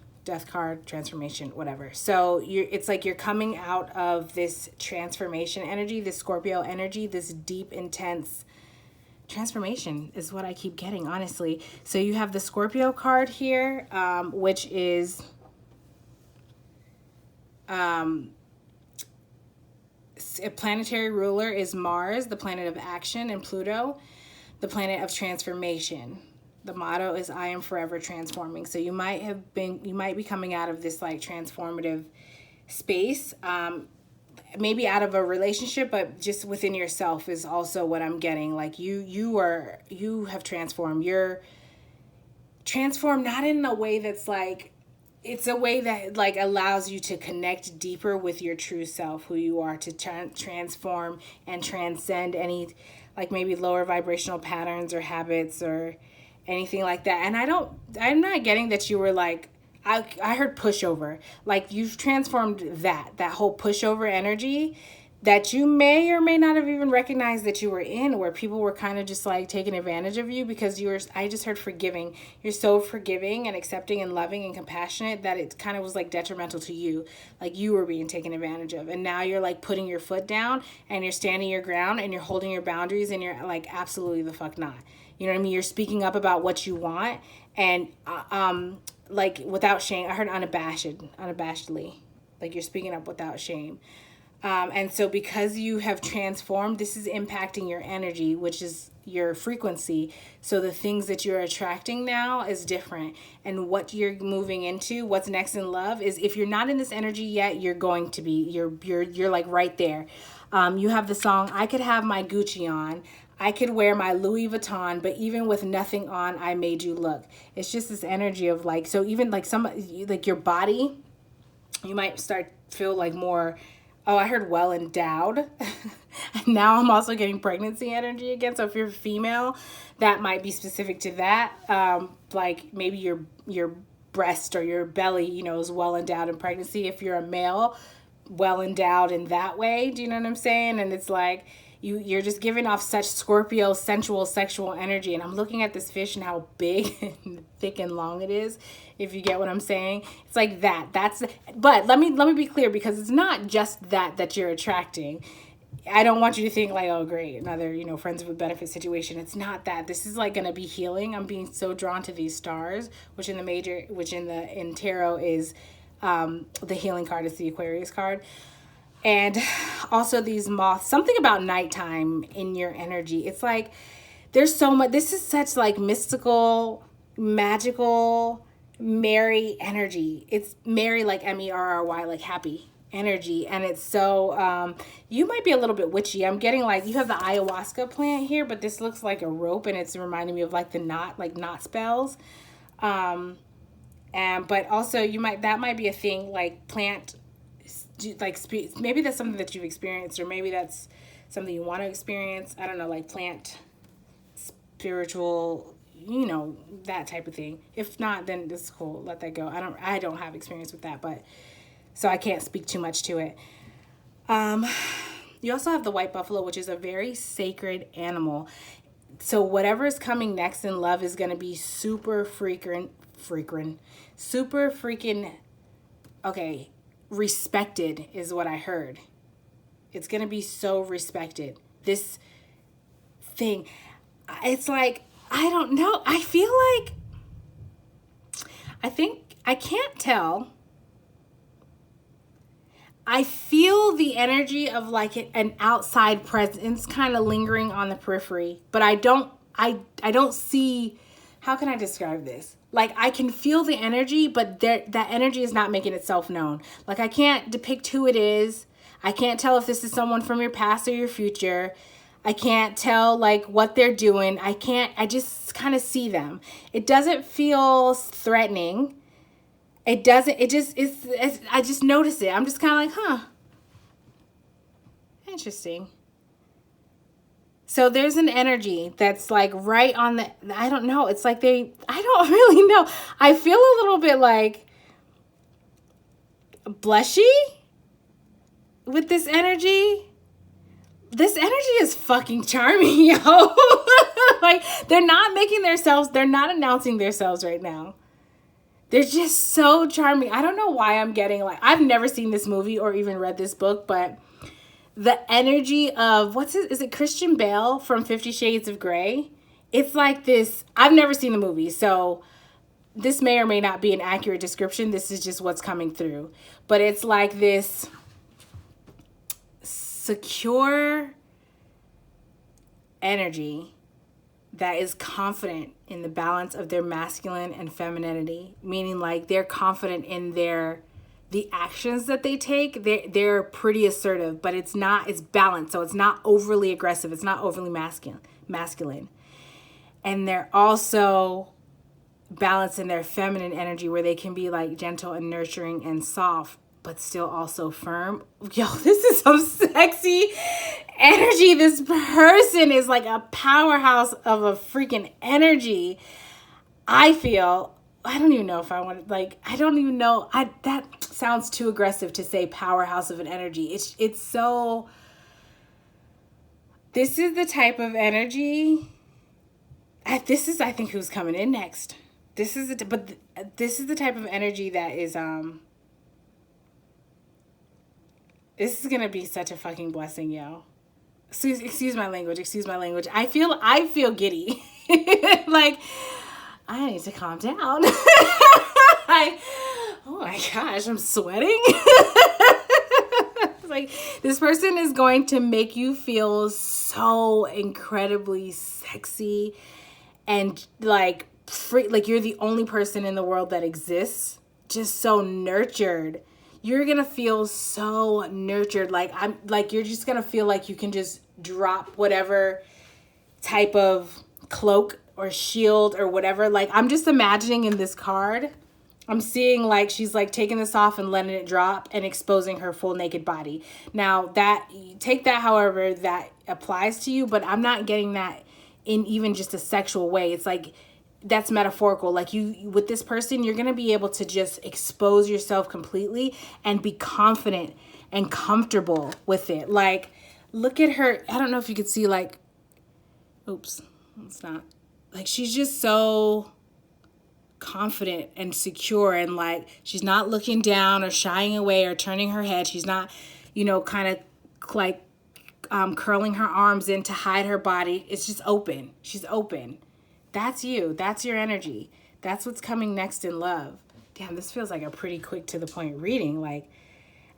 A: card, transformation, whatever. So it's like you're coming out of this transformation energy, this Scorpio energy, this deep, intense transformation is what I keep getting, honestly. So you have the Scorpio card here, which is a planetary ruler is Mars, the planet of action, and Pluto, the planet of transformation. The motto is I am forever transforming. So you might be coming out of this like transformative space, maybe out of a relationship, but just within yourself is also what I'm getting. Like you have transformed. You're transformed not in a way that's like, it's a way that like allows you to connect deeper with your true self, who you are, to transform and transcend any like maybe lower vibrational patterns or habits or anything like that. And I'm not getting that you were like, I heard pushover. Like you've transformed that whole pushover energy. that you may or may not have even recognized that you were in, where people were kind of just like taking advantage of you because you were, I just heard forgiving. You're so forgiving and accepting and loving and compassionate that it kind of was like detrimental to you. Like you were being taken advantage of. And now you're like putting your foot down and you're standing your ground and you're holding your boundaries and you're like, absolutely the fuck not. You know what I mean? You're speaking up about what you want and like without shame. I heard unabashedly. Like you're speaking up without shame. And so because you have transformed, this is impacting your energy, which is your frequency. So the things that you're attracting now is different. And what you're moving into, what's next in love is, if you're not in this energy yet, you're going to be, you're like right there. You have the song, I could have my Gucci on. I could wear my Louis Vuitton, but even with nothing on, I made you look. It's just this energy of like, so even like like your body, you might start feel like more, oh, I heard well endowed. Now I'm also getting pregnancy energy again. So if you're female, that might be specific to that. Like maybe your breast or your belly, you know, is well endowed in pregnancy. If you're a male, well endowed in that way. Do you know what I'm saying? And it's like you're just giving off such Scorpio sensual sexual energy. And I'm looking at this fish and how big and thick and long it is, if you get what I'm saying. It's like but let me be clear, because it's not just that you're attracting. I don't want you to think like, oh great, another, you know, friends with benefit situation. It's not that. This is like going to be healing. I'm being so drawn to these stars, which in tarot is the healing card. Is the Aquarius card. And also these moths, something about nighttime in your energy. It's like there's so much, this is such like mystical, magical, merry energy. It's merry, like MERRY, like happy energy. And it's so, you might be a little bit witchy. I'm getting like, you have the ayahuasca plant here, but this looks like a rope, and it's reminding me of like the knot spells. But also that might be a thing, like plant, like maybe that's something that you've experienced, or maybe that's something you want to experience. I don't know, like plant spiritual, you know, that type of thing. If not, then it's cool, let that go. I don't have experience with that, but so I can't speak too much to it. You also have the white buffalo, which is a very sacred animal. So whatever is coming next in love is going to be super freaking okay, respected is what I heard. It's going to be so respected. This thing, it's like, I don't know. I feel like, I can't tell. I feel the energy of like an outside presence kind of lingering on the periphery, but I don't see, how can I describe this? Like I can feel the energy, but that energy is not making itself known. Like I can't depict who it is. I can't tell if this is someone from your past or your future. I can't tell like what they're doing. I just kind of see them. It doesn't feel threatening. I just notice it. I'm just kind of like, huh, interesting. So there's an energy that's like right on the, I don't know. It's like I don't really know. I feel a little bit like blushy with this energy. This energy is fucking charming, yo. Like they're not announcing themselves right now. They're just so charming. I don't know why I'm getting like, I've never seen this movie or even read this book, but the energy of, is it Christian Bale from 50 Shades of Grey? It's like this, I've never seen the movie, so this may or may not be an accurate description. This is just what's coming through. But it's like this secure energy that is confident in the balance of their masculine and femininity, meaning like they're confident in the actions that they take. They're pretty assertive, but it's balanced. So it's not overly aggressive. It's not overly masculine. And they're also balanced in their feminine energy, where they can be like gentle and nurturing and soft, but still also firm. Yo, this is some sexy energy. This person is like a powerhouse of a freaking energy. I don't even know if I want to, like, I don't even know. That sounds too aggressive to say powerhouse of an energy. It's so This is the type of energy. This is, I think, who's coming in next. This is the type of energy that is this is gonna be such a fucking blessing, yo. Excuse my language. Excuse my language. I feel giddy. Like, I need to calm down. Oh my gosh, I'm sweating. Like, this person is going to make you feel so incredibly sexy and like free, like you're the only person in the world that exists. Just so nurtured. You're gonna feel so nurtured. You're just gonna feel like you can just drop whatever type of cloak or shield or whatever. Like, I'm just imagining in this card, I'm seeing like she's like taking this off and letting it drop and exposing her full naked body. Now, that, take that however that applies to you, but I'm not getting that in even just a sexual way. It's like, that's metaphorical. Like, you, with this person, you're going to be able to just expose yourself completely and be confident and comfortable with it. Like, look at her. I don't know if you could see, like, oops, it's not. Like, she's just so confident and secure, and like, she's not looking down or shying away or turning her head. She's not, kind of like curling her arms in to hide her body. It's just open. She's open. That's you. That's your energy. That's what's coming next in love. Damn, this feels like a pretty quick to the point reading. Like,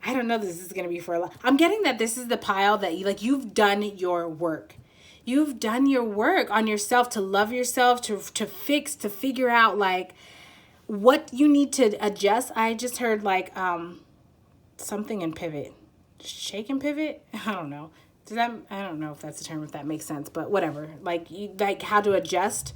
A: I don't know, this is going to be for a lot. I'm getting that this is the pile that you've done your work. You've done your work on yourself, to love yourself, to fix, to figure out like what you need to adjust. I just heard like something in pivot. Shake and pivot? I don't know. I don't know if that's the term, if that makes sense, but whatever. Like, how to adjust,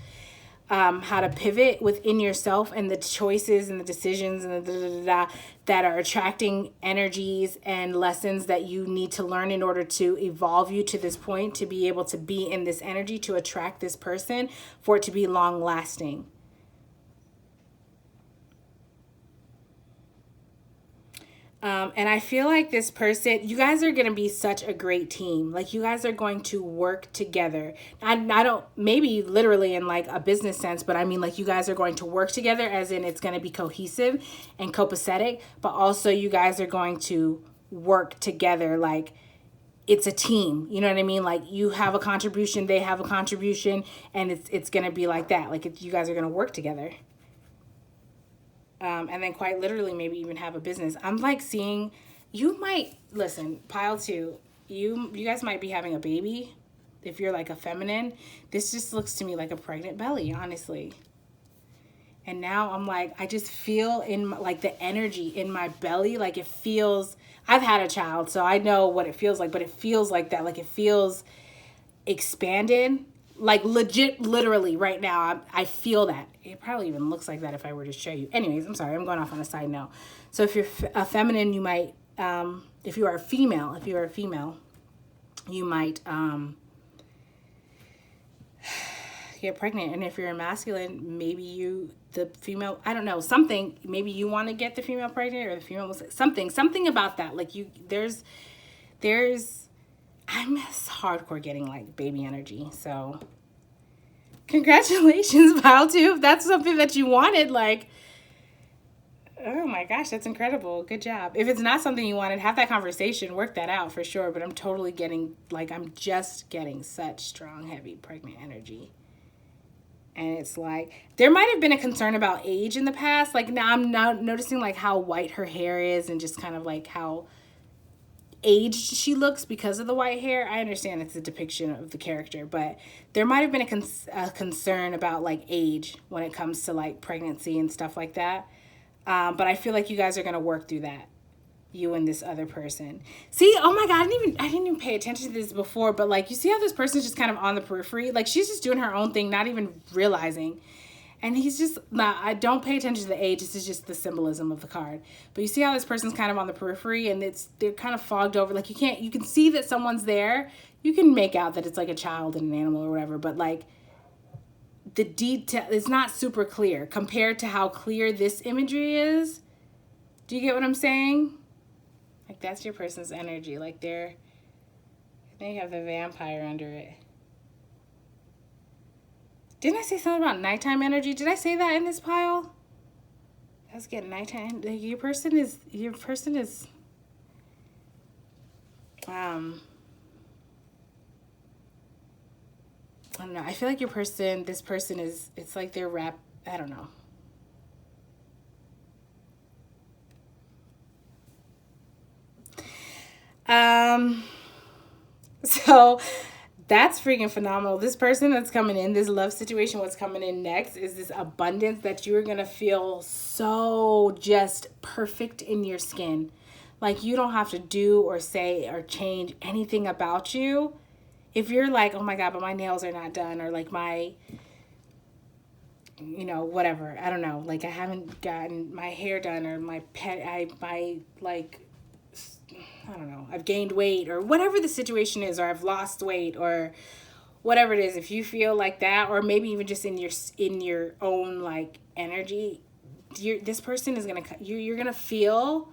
A: how to pivot within yourself, and the choices and the decisions and the that are attracting energies and lessons that you need to learn in order to evolve you to this point, to be able to be in this energy, to attract this person, for it to be long lasting. And I feel like this person, you guys are going to be such a great team. Like, you guys are going to work together. I don't, maybe literally in like a business sense, but I mean, like, you guys are going to work together as in it's going to be cohesive and copacetic, but also you guys are going to work together. Like, it's a team, you know what I mean? Like, you have a contribution, they have a contribution, and it's going to be like that. Like, you guys are going to work together. And then quite literally maybe even have a business. I'm like seeing, you might, listen, pile two, you guys might be having a baby. If you're like a feminine, this just looks to me like a pregnant belly, honestly. And now I'm like, I just feel in like the energy in my belly, like it feels, I've had a child, so I know what it feels like, but it feels like that. Like, it feels expanded. Like, legit, literally right now, I feel that. It probably even looks like that if I were to show you. Anyways, I'm sorry, I'm going off on a side note. So if you're a feminine, you might, if you are a female, you might get pregnant. And if you're a masculine, maybe the female, I don't know, something, maybe you want to get the female pregnant, or the female was something about that. Like, there's, I'm hardcore getting like baby energy. So congratulations, pile two. If that's something that you wanted, like, oh my gosh, that's incredible. Good job. If it's not something you wanted, have that conversation, work that out for sure. But I'm totally getting, like, I'm just getting such strong, heavy, pregnant energy. And it's like, there might have been a concern about age in the past. Like, now I'm now noticing like how white her hair is, and just kind of like how aged she looks because of the white hair. I understand it's a depiction of the character, but there might have been a concern about like age when it comes to like pregnancy and stuff like that. But I feel like you guys are going to work through that, you and this other person. See, oh my God, I didn't even pay attention to this before, but like, you see how this person's just kind of on the periphery? Like, she's just doing her own thing, not even realizing. And he's just, I don't pay attention to the age. This is just the symbolism of the card. But you see how this person's kind of on the periphery, and they're kind of fogged over. Like, you can see that someone's there. You can make out that it's like a child and an animal or whatever, but like the detail is not super clear compared to how clear this imagery is. Do you get what I'm saying? Like, that's your person's energy. Like, they're Then you have the vampire under it. Didn't I say something about nighttime energy? Did I say that in this pile? Let's get nighttime. Your person is I don't know. I feel like this person is, it's like they're I don't know. So that's freaking phenomenal. This person that's coming in, this love situation, what's coming in next is this abundance that you're going to feel so just perfect in your skin. Like you don't have to do or say or change anything about you. If you're like, oh my God, but my nails are not done, or like my, whatever, I don't know, like I haven't gotten my hair done, or my I don't know, I've gained weight, or whatever the situation is, or I've lost weight, or whatever it is. If you feel like that, or maybe even just in your own like energy, this person is gonna you're gonna feel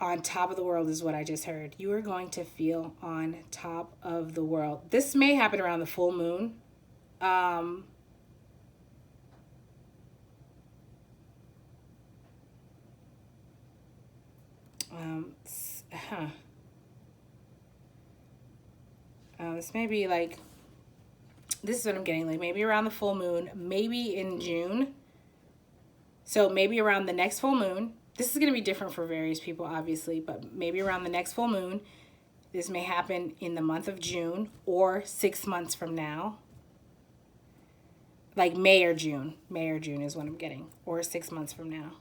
A: on top of the world, is what I just heard. You are going to feel on top of the world. This may happen around the full moon. This may be like, this is what I'm getting, like maybe around the full moon, maybe in June. So maybe around the next full moon. This is going to be different for various people, obviously, but maybe around the next full moon. This may happen in the month of June or 6 months from now. Like May or June. May or June is what I'm getting. Or 6 months from now.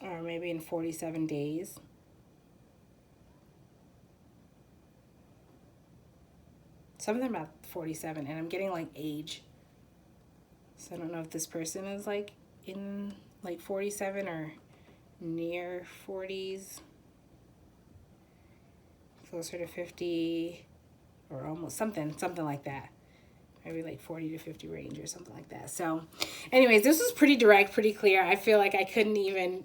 A: Or maybe in 47 days. Something about 47, and I'm getting like age. So I don't know if this person is like in like 47 or near 40s. Closer to 50 or almost something like that. Maybe like 40 to 50 range or something like that. So anyways, this was pretty direct, pretty clear. I feel like I couldn't even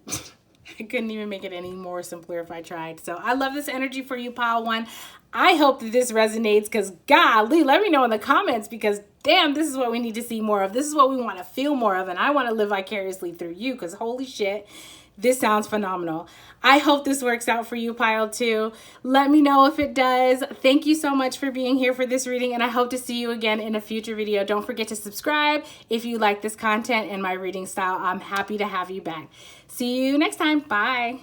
A: make it any more simpler if I tried. So I love this energy for you, pile one. I hope that this resonates, because golly, let me know in the comments, because damn, this is what we need to see more of. This is what we want to feel more of, and I want to live vicariously through you, because holy shit, this sounds phenomenal. I hope this works out for you, pile two. Let me know if it does. Thank you so much for being here for this reading, and I hope to see you again in a future video. Don't forget to subscribe if you like this content and my reading style. I'm happy to have you back. See you next time. Bye.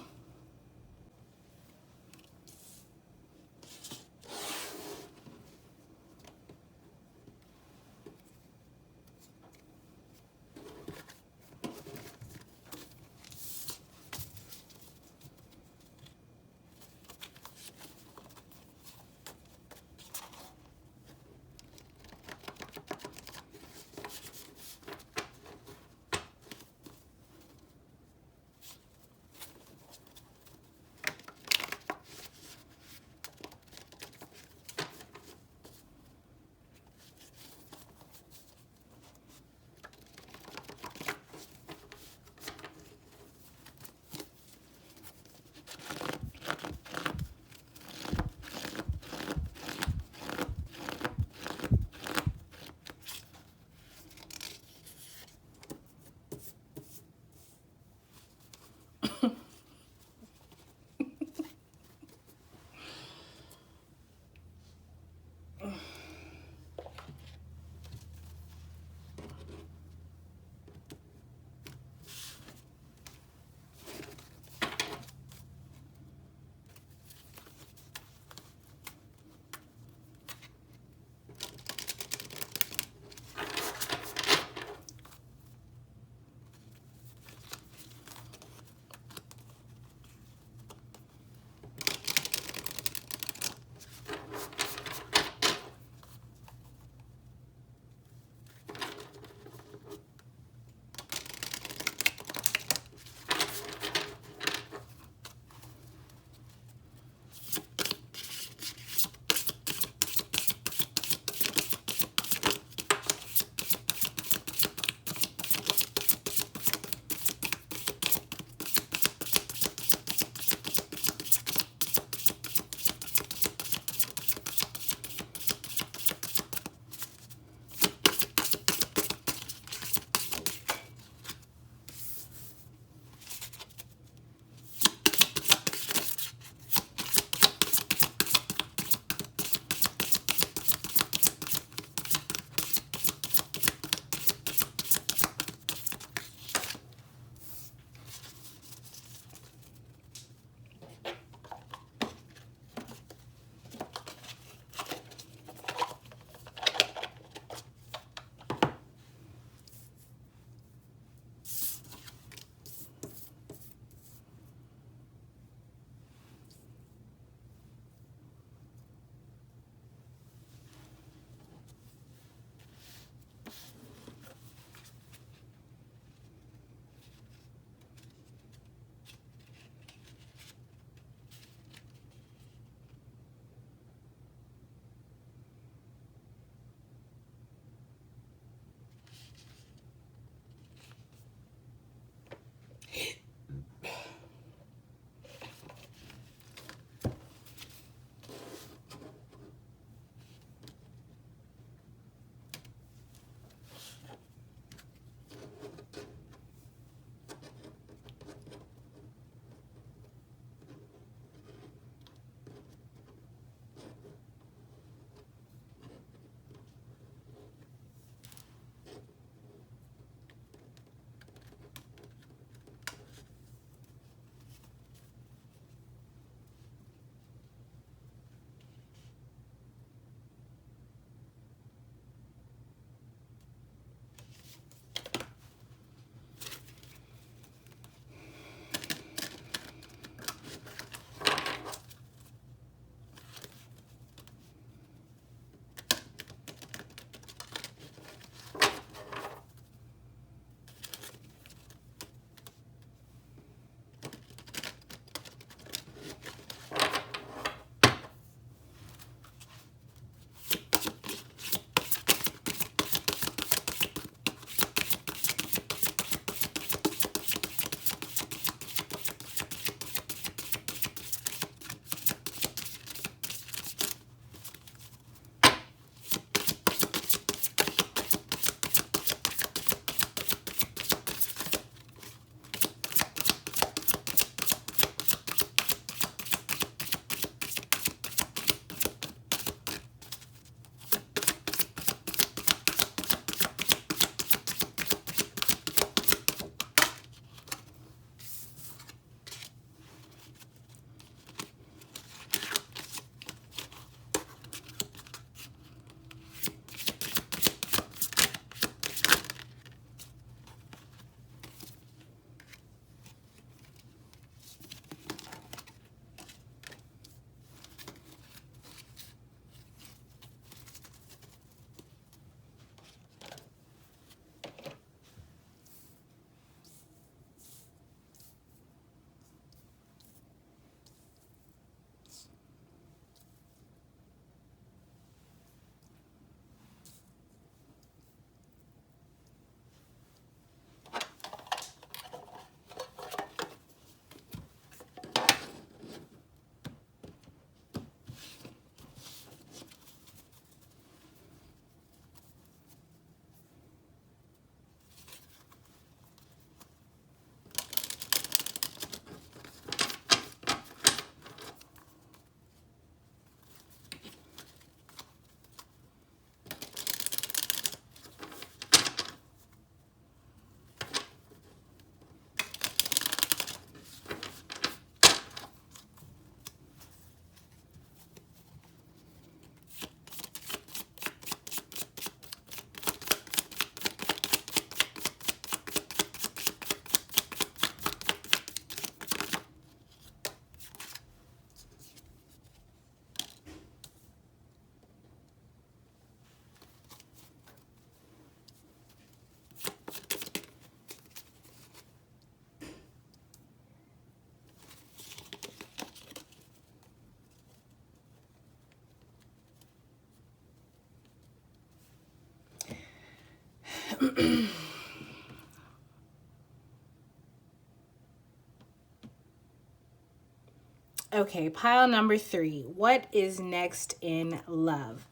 A: Okay, pile number 3. What is next in love?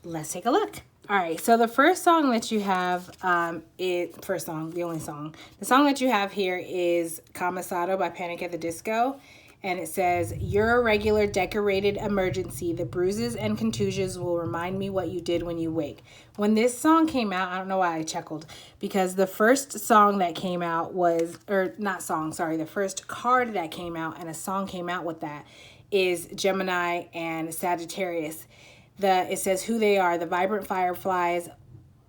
A: Let's take a look. All right, so the first song that you have, the only song. The song that you have here is Camisado by Panic at the Disco. And it says, "You're a regular decorated emergency. The bruises and contusions will remind me what you did when you wake." When this song came out, I don't know why I chuckled, because the first song that came out was, or not song, sorry, the first card that came out and a song came out with that is Gemini and Sagittarius. It says who they are, the vibrant fireflies,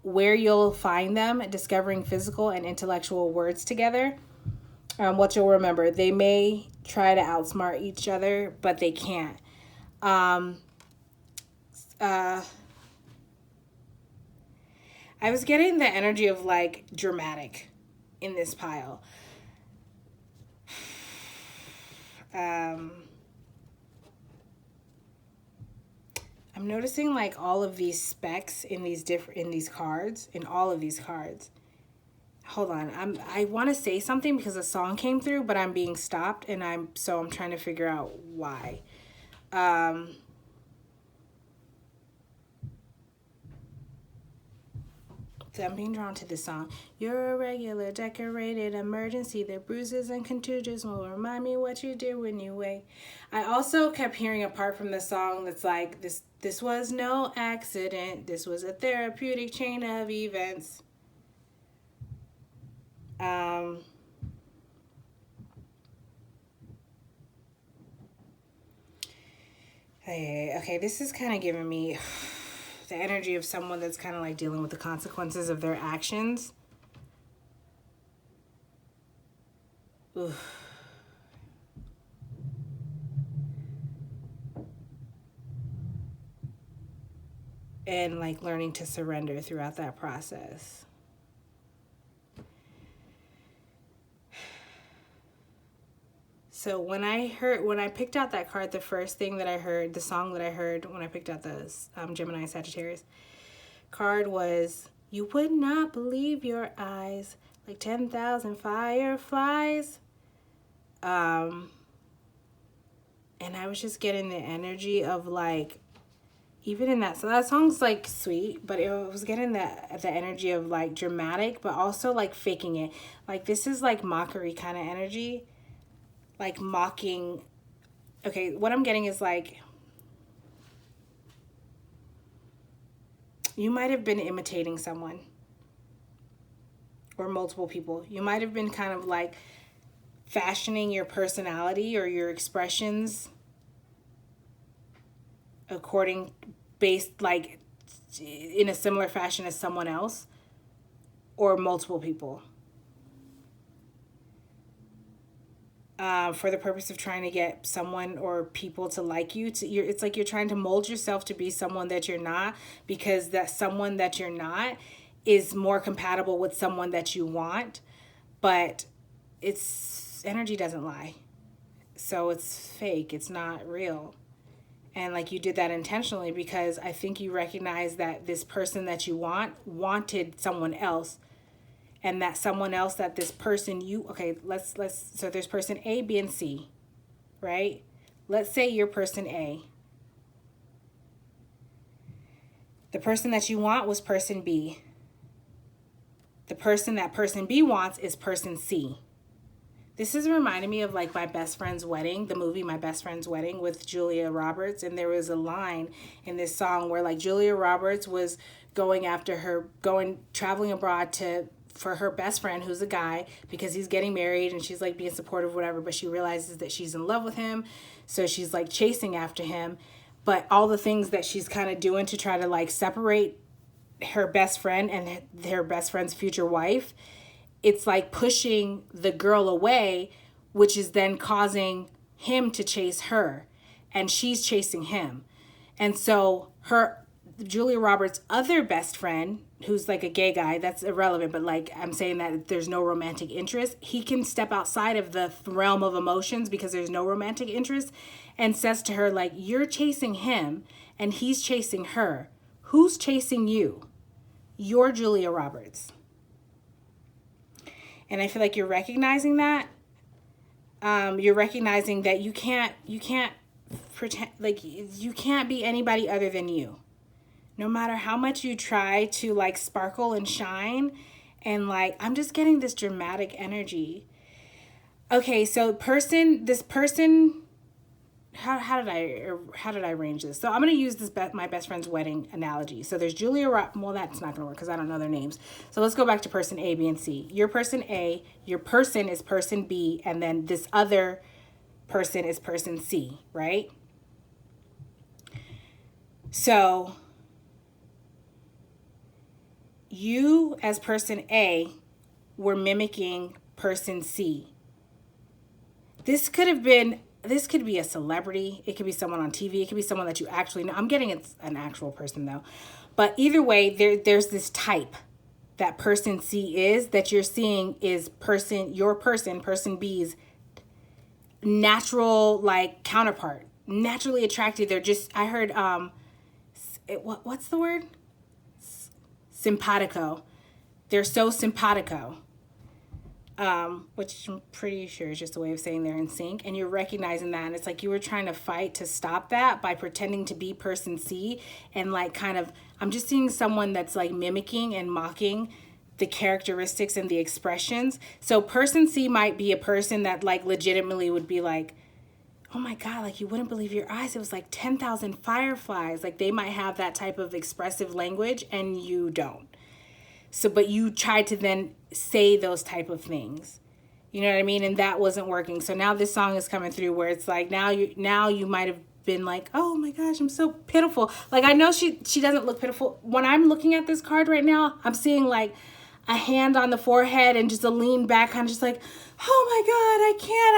A: where you'll find them, discovering physical and intellectual words together. What you'll remember, they may try to outsmart each other, but they can't. I was getting the energy of like dramatic in this pile. I'm noticing like all of these specs in these cards, in all of these cards. Hold on, I want to say something because a song came through, but I'm being stopped, and I'm trying to figure out why. So I'm being drawn to this song. You're a regular decorated emergency. The bruises and contusions will remind me what you did when you wake. I also kept hearing a part from the song that's like, this was no accident. This was a therapeutic chain of events. Okay, this is kind of giving me the energy of someone that's kind of like dealing with the consequences of their actions. Oof. And like learning to surrender throughout that process. So when I picked out that card, the first thing that I heard, the song that I heard when I picked out the Gemini Sagittarius card was, "You would not believe your eyes, like 10,000 fireflies." And I was just getting the energy of like, even in that, so that song's like sweet, but it was getting the energy of like dramatic, but also like faking it. Like this is like mockery kind of energy. Like mocking. Okay, what I'm getting is like, you might have been imitating someone or multiple people. You might have been kind of like fashioning your personality or your expressions based like in a similar fashion as someone else or multiple people. For the purpose of trying to get someone or people to like you. It's like you're trying to mold yourself to be someone that you're not, because that someone that you're not is more compatible with someone that you want, but energy doesn't lie. So it's fake. It's not real. And like you did that intentionally because I think you recognize that this person that you wanted someone else, and that someone else, that this person so there's person A, B, and C, right? Let's say you're person A. The person that you want was person B. The person that person B wants is person C. This is reminding me of like My Best Friend's Wedding, the movie My Best Friend's Wedding with Julia Roberts. And there was a line in this song where like Julia Roberts was traveling abroad for her best friend, who's a guy, because he's getting married, and she's like being supportive, whatever, but she realizes that she's in love with him. So she's like chasing after him. But all the things that she's kind of doing to try to like separate her best friend and her best friend's future wife, it's like pushing the girl away, which is then causing him to chase her, and she's chasing him. And so Julia Roberts' other best friend, who's like a gay guy, that's irrelevant, but like I'm saying that there's no romantic interest, he can step outside of the realm of emotions because there's no romantic interest, and says to her like, you're chasing him and he's chasing her. Who's chasing you? You're Julia Roberts. And I feel like you're recognizing that. You're recognizing that you can't pretend, like you can't be anybody other than you. No matter how much you try to like sparkle and shine, and like I'm just getting this dramatic energy. Okay, so this person, how did I arrange this? So I'm gonna use my best friend's wedding analogy. So there's well, that's not gonna work because I don't know their names. So let's go back to person A, B, and C. Your person A, your person is person B, and then this other person is person C, right? So you as person A were mimicking person C. This could be a celebrity. It could be someone on TV. It could be someone that you actually know. I'm getting it's an actual person though. But either way, there's this type that person C is that you're seeing is person B's natural like counterpart, naturally attracted. They're just, I heard, what's the word? Simpatico. They're so simpatico. Which I'm pretty sure is just a way of saying they're in sync, and you're recognizing that, and it's like you were trying to fight to stop that by pretending to be person C, and like kind of, I'm just seeing someone that's like mimicking and mocking the characteristics and the expressions. So person C might be a person that like legitimately would be like, oh my God, like you wouldn't believe your eyes, it was like 10,000 fireflies. Like they might have that type of expressive language and you don't. So, but you tried to then say those type of things, you know what I mean? And that wasn't working. So now this song is coming through where it's like, now you might have been like, oh my gosh, I'm so pitiful. Like, I know she doesn't look pitiful. When I'm looking at this card right now, I'm seeing like a hand on the forehead and just a lean back, kind of just like, oh my God,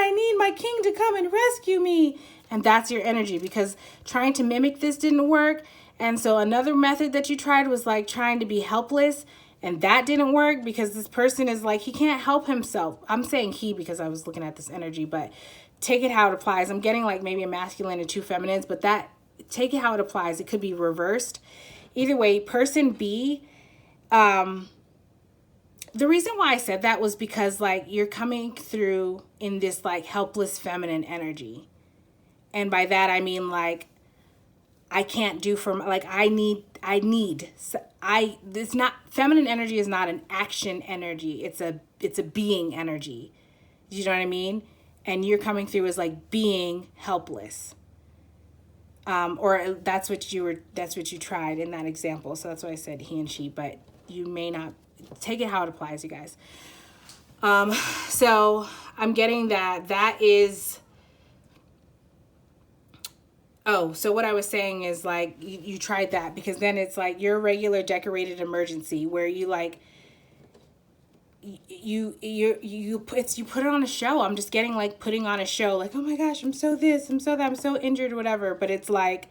A: I need my king to come and rescue me. And that's your energy, because trying to mimic this didn't work. And so another method that you tried was like trying to be helpless. And that didn't work because this person is like, he can't help himself. I'm saying he because I was looking at this energy, but take it how it applies. I'm getting like maybe a masculine and two feminines, but take it how it applies. It could be reversed. Either way, person B, the reason why I said that was because like you're coming through in this like helpless feminine energy. And by that, I mean like, I can't do for like, it's not, feminine energy is not an action energy. It's a being energy. You know what I mean? And you're coming through as like being helpless. Or that's what you tried in that example. So that's why I said he and she, but you may not take it how it applies, you guys. So I'm getting that is, oh, so what I was saying is like you tried that because then it's like your regular decorated emergency where you like you put it on a show. I'm just getting like putting on a show, like, oh my gosh, I'm so this, I'm so that, I'm so injured, whatever. But it's like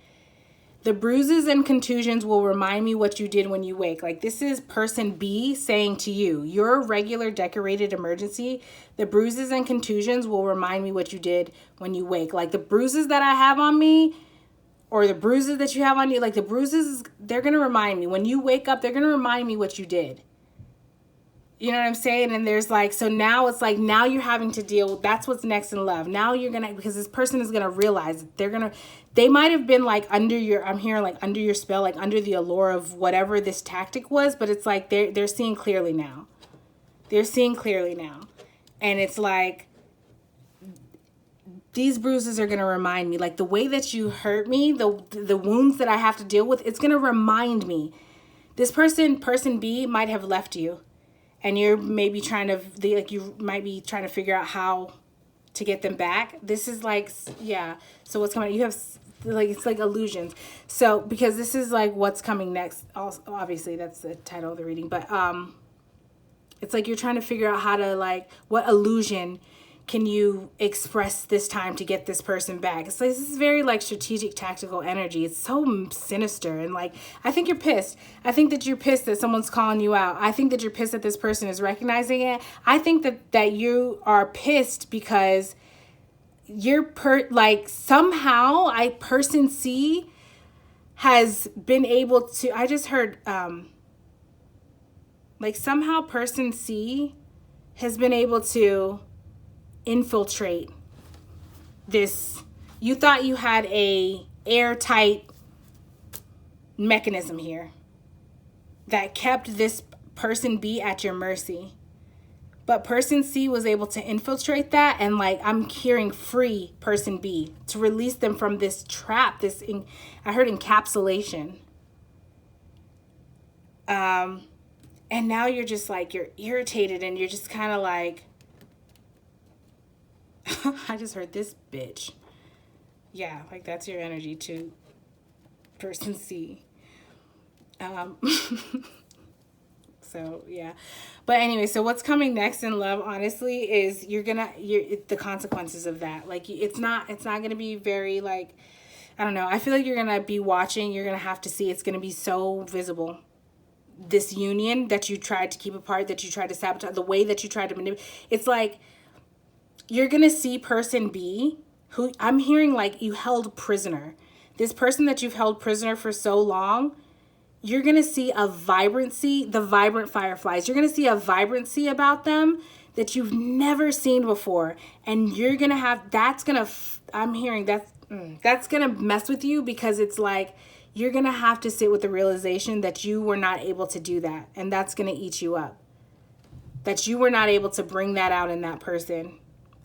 A: the bruises and contusions will remind me what you did when you wake. Like this is person B saying to you, your regular decorated emergency, the bruises and contusions will remind me what you did when you wake. Like the bruises that I have on me, or the bruises that you have on you, like the bruises, they're going to remind me. When you wake up, they're going to remind me what you did. You know what I'm saying? And there's like, so now it's like, now you're having to deal, that's what's next in love. Now you're going to, because this person is going to realize they might have been like under your, I'm hearing like under your spell, like under the allure of whatever this tactic was, but it's like, they're seeing clearly now. They're seeing clearly now. And it's like, these bruises are going to remind me, like the way that you hurt me, the wounds that I have to deal with, it's going to remind me. This person B might have left you, and you're maybe you might be trying to figure out how to get them back. This is like, yeah. So what's coming, you have like, it's like illusions. So, because this is like what's coming next. Also, obviously that's the title of the reading, but, it's like you're trying to figure out how to like, what illusion can you express this time to get this person back? It's like, this is very like strategic, tactical energy. It's so sinister. And like, I think you're pissed. I think that you're pissed that someone's calling you out. I think that you're pissed that this person is recognizing it. I think that you are pissed because you're like somehow person C has been able to, I just heard, like somehow person C has been able to infiltrate this. You thought you had a airtight mechanism here that kept this person B at your mercy. But person C was able to infiltrate that, and like I'm hearing free person B to release them from this trap, I heard encapsulation. And now you're just like, you're irritated and you're just kind of like, I just heard this bitch. Yeah, like that's your energy to person C. So yeah, but anyway, so what's coming next in love, honestly, is the consequences of that. Like it's not gonna be very like, I don't know. I feel like you're gonna be watching. You're gonna have to see. It's gonna be so visible. This union that you tried to keep apart, that you tried to sabotage, the way that you tried to manipulate. It's like you're gonna see person B, who I'm hearing like you held prisoner. This person that you've held prisoner for so long, you're going to see a vibrancy, the vibrant fireflies. You're going to see a vibrancy about them that you've never seen before. And you're going to have, I'm hearing that's going to mess with you, because it's like, you're going to have to sit with the realization that you were not able to do that. And that's going to eat you up. That you were not able to bring that out in that person.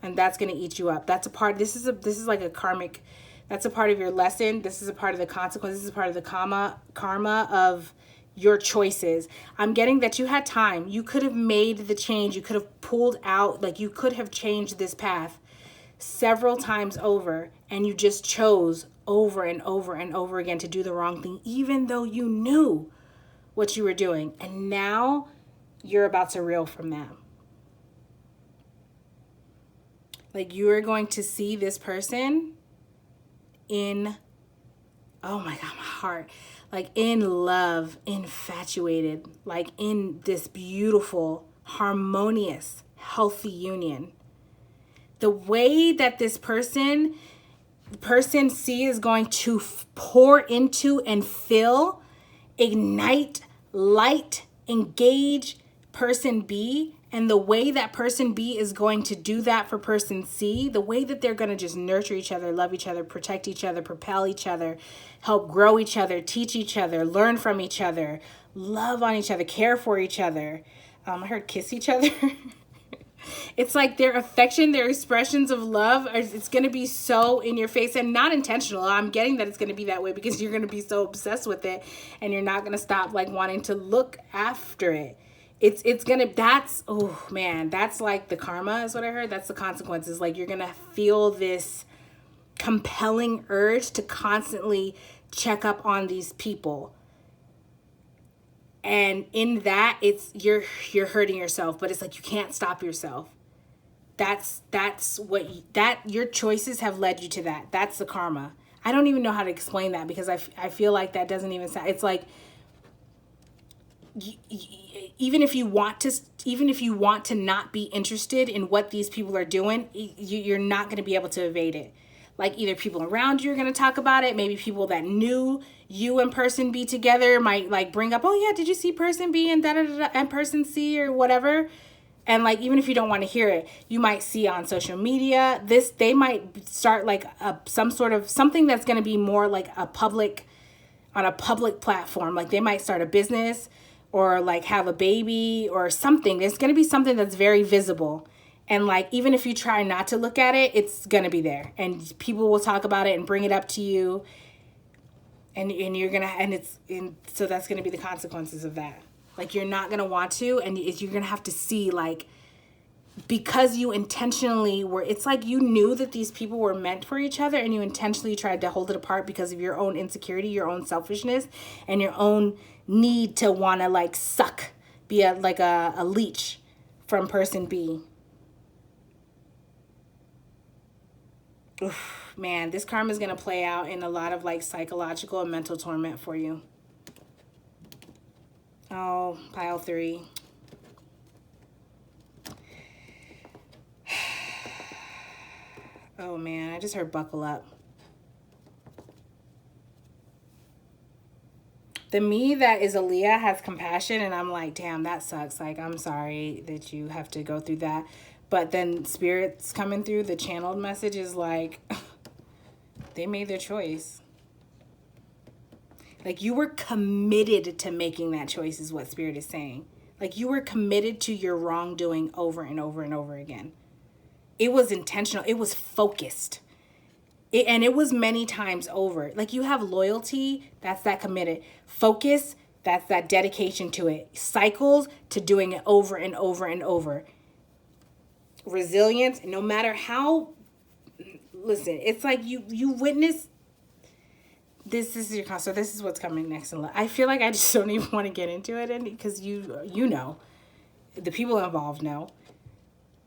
A: And that's going to eat you up. That's a part, this is like a karmic, that's a part of your lesson. This is a part of the consequence. This is a part of the karma of your choices. I'm getting that you had time. You could have made the change. You could have pulled out, like you could have changed this path several times over, and you just chose over and over and over again to do the wrong thing, even though you knew what you were doing. And now you're about to reel from that. Like you are going to see this person in, oh my God, my heart, like in love, infatuated, like in this beautiful, harmonious, healthy union. The way that this person C is going to pour into and fill, ignite, light, engage person B, and the way that person B is going to do that for person C, the way that they're going to just nurture each other, love each other, protect each other, propel each other, help grow each other, teach each other, learn from each other, love on each other, care for each other. I heard kiss each other. It's like their affection, their expressions of love, it's going to be so in your face and not intentional. I'm getting that it's going to be that way because you're going to be so obsessed with it and you're not going to stop like wanting to look after it. It's gonna, that's, oh man, that's like the karma is what I heard. That's the consequences. Like you're gonna feel this compelling urge to constantly check up on these people. And in that, it's, you're hurting yourself, but it's like you can't stop yourself. That's what your choices have led you to that. That's the karma. I don't even know how to explain that because I feel like that doesn't even sound, it's like, even if you want to not be interested in what these people are doing, you're not going to be able to evade it. Like either people around you are going to talk about it. Maybe people that knew you and person B together might like bring up, oh yeah, did you see person B and and person C or whatever? And like, even if you don't want to hear it, you might see on social media, they might start like some sort of something that's going to be more like on a public platform. Like they might start a business or like have a baby or something. There's going to be something that's very visible. And like, even if you try not to look at it, it's going to be there. And people will talk about it and bring it up to you. And you're going to, so that's going to be the consequences of that. Like you're not going to want to, and you're going to have to see like, because you intentionally were, it's like you knew that these people were meant for each other and you intentionally tried to hold it apart because of your own insecurity, your own selfishness, and your own need to want to like suck, be a leech from person B. Oof, man, this karma is going to play out in a lot of like psychological and mental torment for you. Oh, pile 3. Oh man, I just heard buckle up. The me that is Aaliyah has compassion, and I'm like, damn, that sucks. Like, I'm sorry that you have to go through that. But then spirits coming through, the channeled message is like, they made their choice. Like, you were committed to making that choice is what spirit is saying. Like, you were committed to your wrongdoing over and over and over again. It was intentional. It was focused. And it was many times over. Like, you have loyalty, that's that committed. Focus, that's that dedication to it. Cycles to doing it over and over and over. Resilience, no matter how, listen, it's like you witness, this is your concert. This is what's coming next. I feel like I just don't even want to get into it because you know, the people involved know.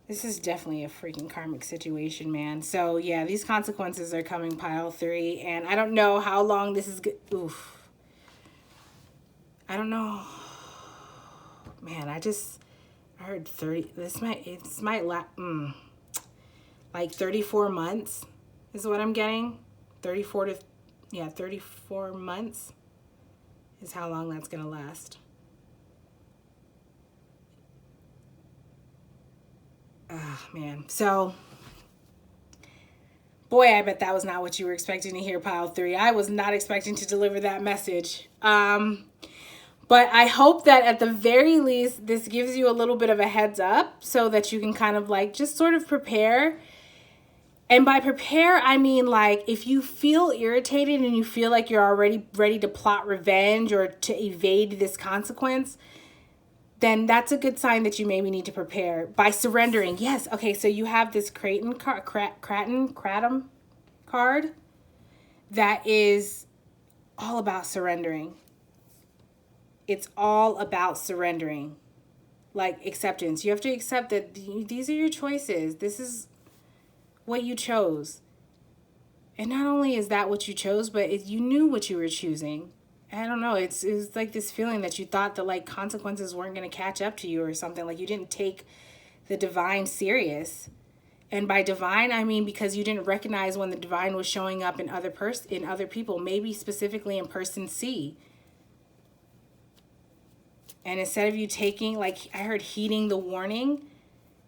A: This is definitely a freaking karmic situation, man. So, yeah, these consequences are coming, pile 3. And I don't know how long this is good. Oof. I don't know. Man, I heard 30. Like 34 months is what I'm getting. 34 months is how long that's going to last. Oh, man. So, boy, I bet that was not what you were expecting to hear, pile 3. I was not expecting to deliver that message. But I hope that at the very least, this gives you a little bit of a heads up so that you can kind of like just sort of prepare. And by prepare, I mean like if you feel irritated and you feel like you're already ready to plot revenge or to evade this consequence, then that's a good sign that you maybe need to prepare by surrendering. Yes. Okay. So you have this Kratom card that is all about surrendering. It's all about surrendering, like acceptance. You have to accept that these are your choices. This is what you chose. And not only is that what you chose, but you knew what you were choosing. I don't know. It's like this feeling that you thought that like consequences weren't going to catch up to you or something. Like you didn't take the divine serious. And by divine, I mean because you didn't recognize when the divine was showing up in other people, maybe specifically in person C. And instead of you taking, like I heard, heeding the warning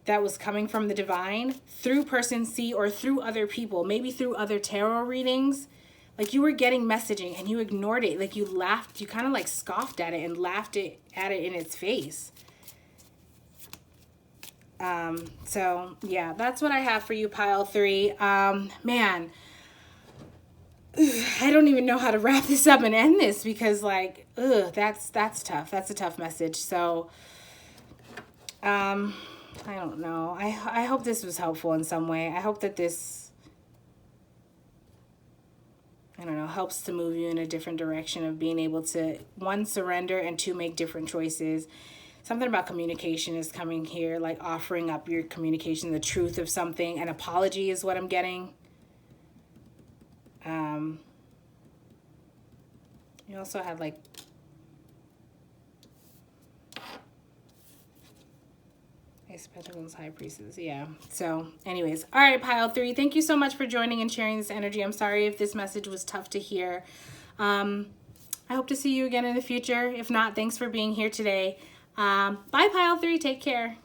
A: that was coming from the divine through person C or through other people, maybe through other tarot readings. Like you were getting messaging and you ignored it. Like you laughed, you kind of like scoffed at it and laughed at it in its face. So yeah, that's what I have for you, pile 3. Man, I don't even know how to wrap this up and end this because like, that's tough. That's a tough message. So, I don't know. I hope this was helpful in some way. I hope that this, I don't know, helps to move you in a different direction of being able to, 1, surrender, and 2, make different choices. Something about communication is coming here, like offering up your communication, the truth of something. An apology is what I'm getting. You also had like Ace of Pentacles, High Priestess. Yeah. So anyways, all right, pile 3. Thank you so much for joining and sharing this energy. I'm sorry if this message was tough to hear. I hope to see you again in the future. If not, thanks for being here today. Bye, pile 3. Take care.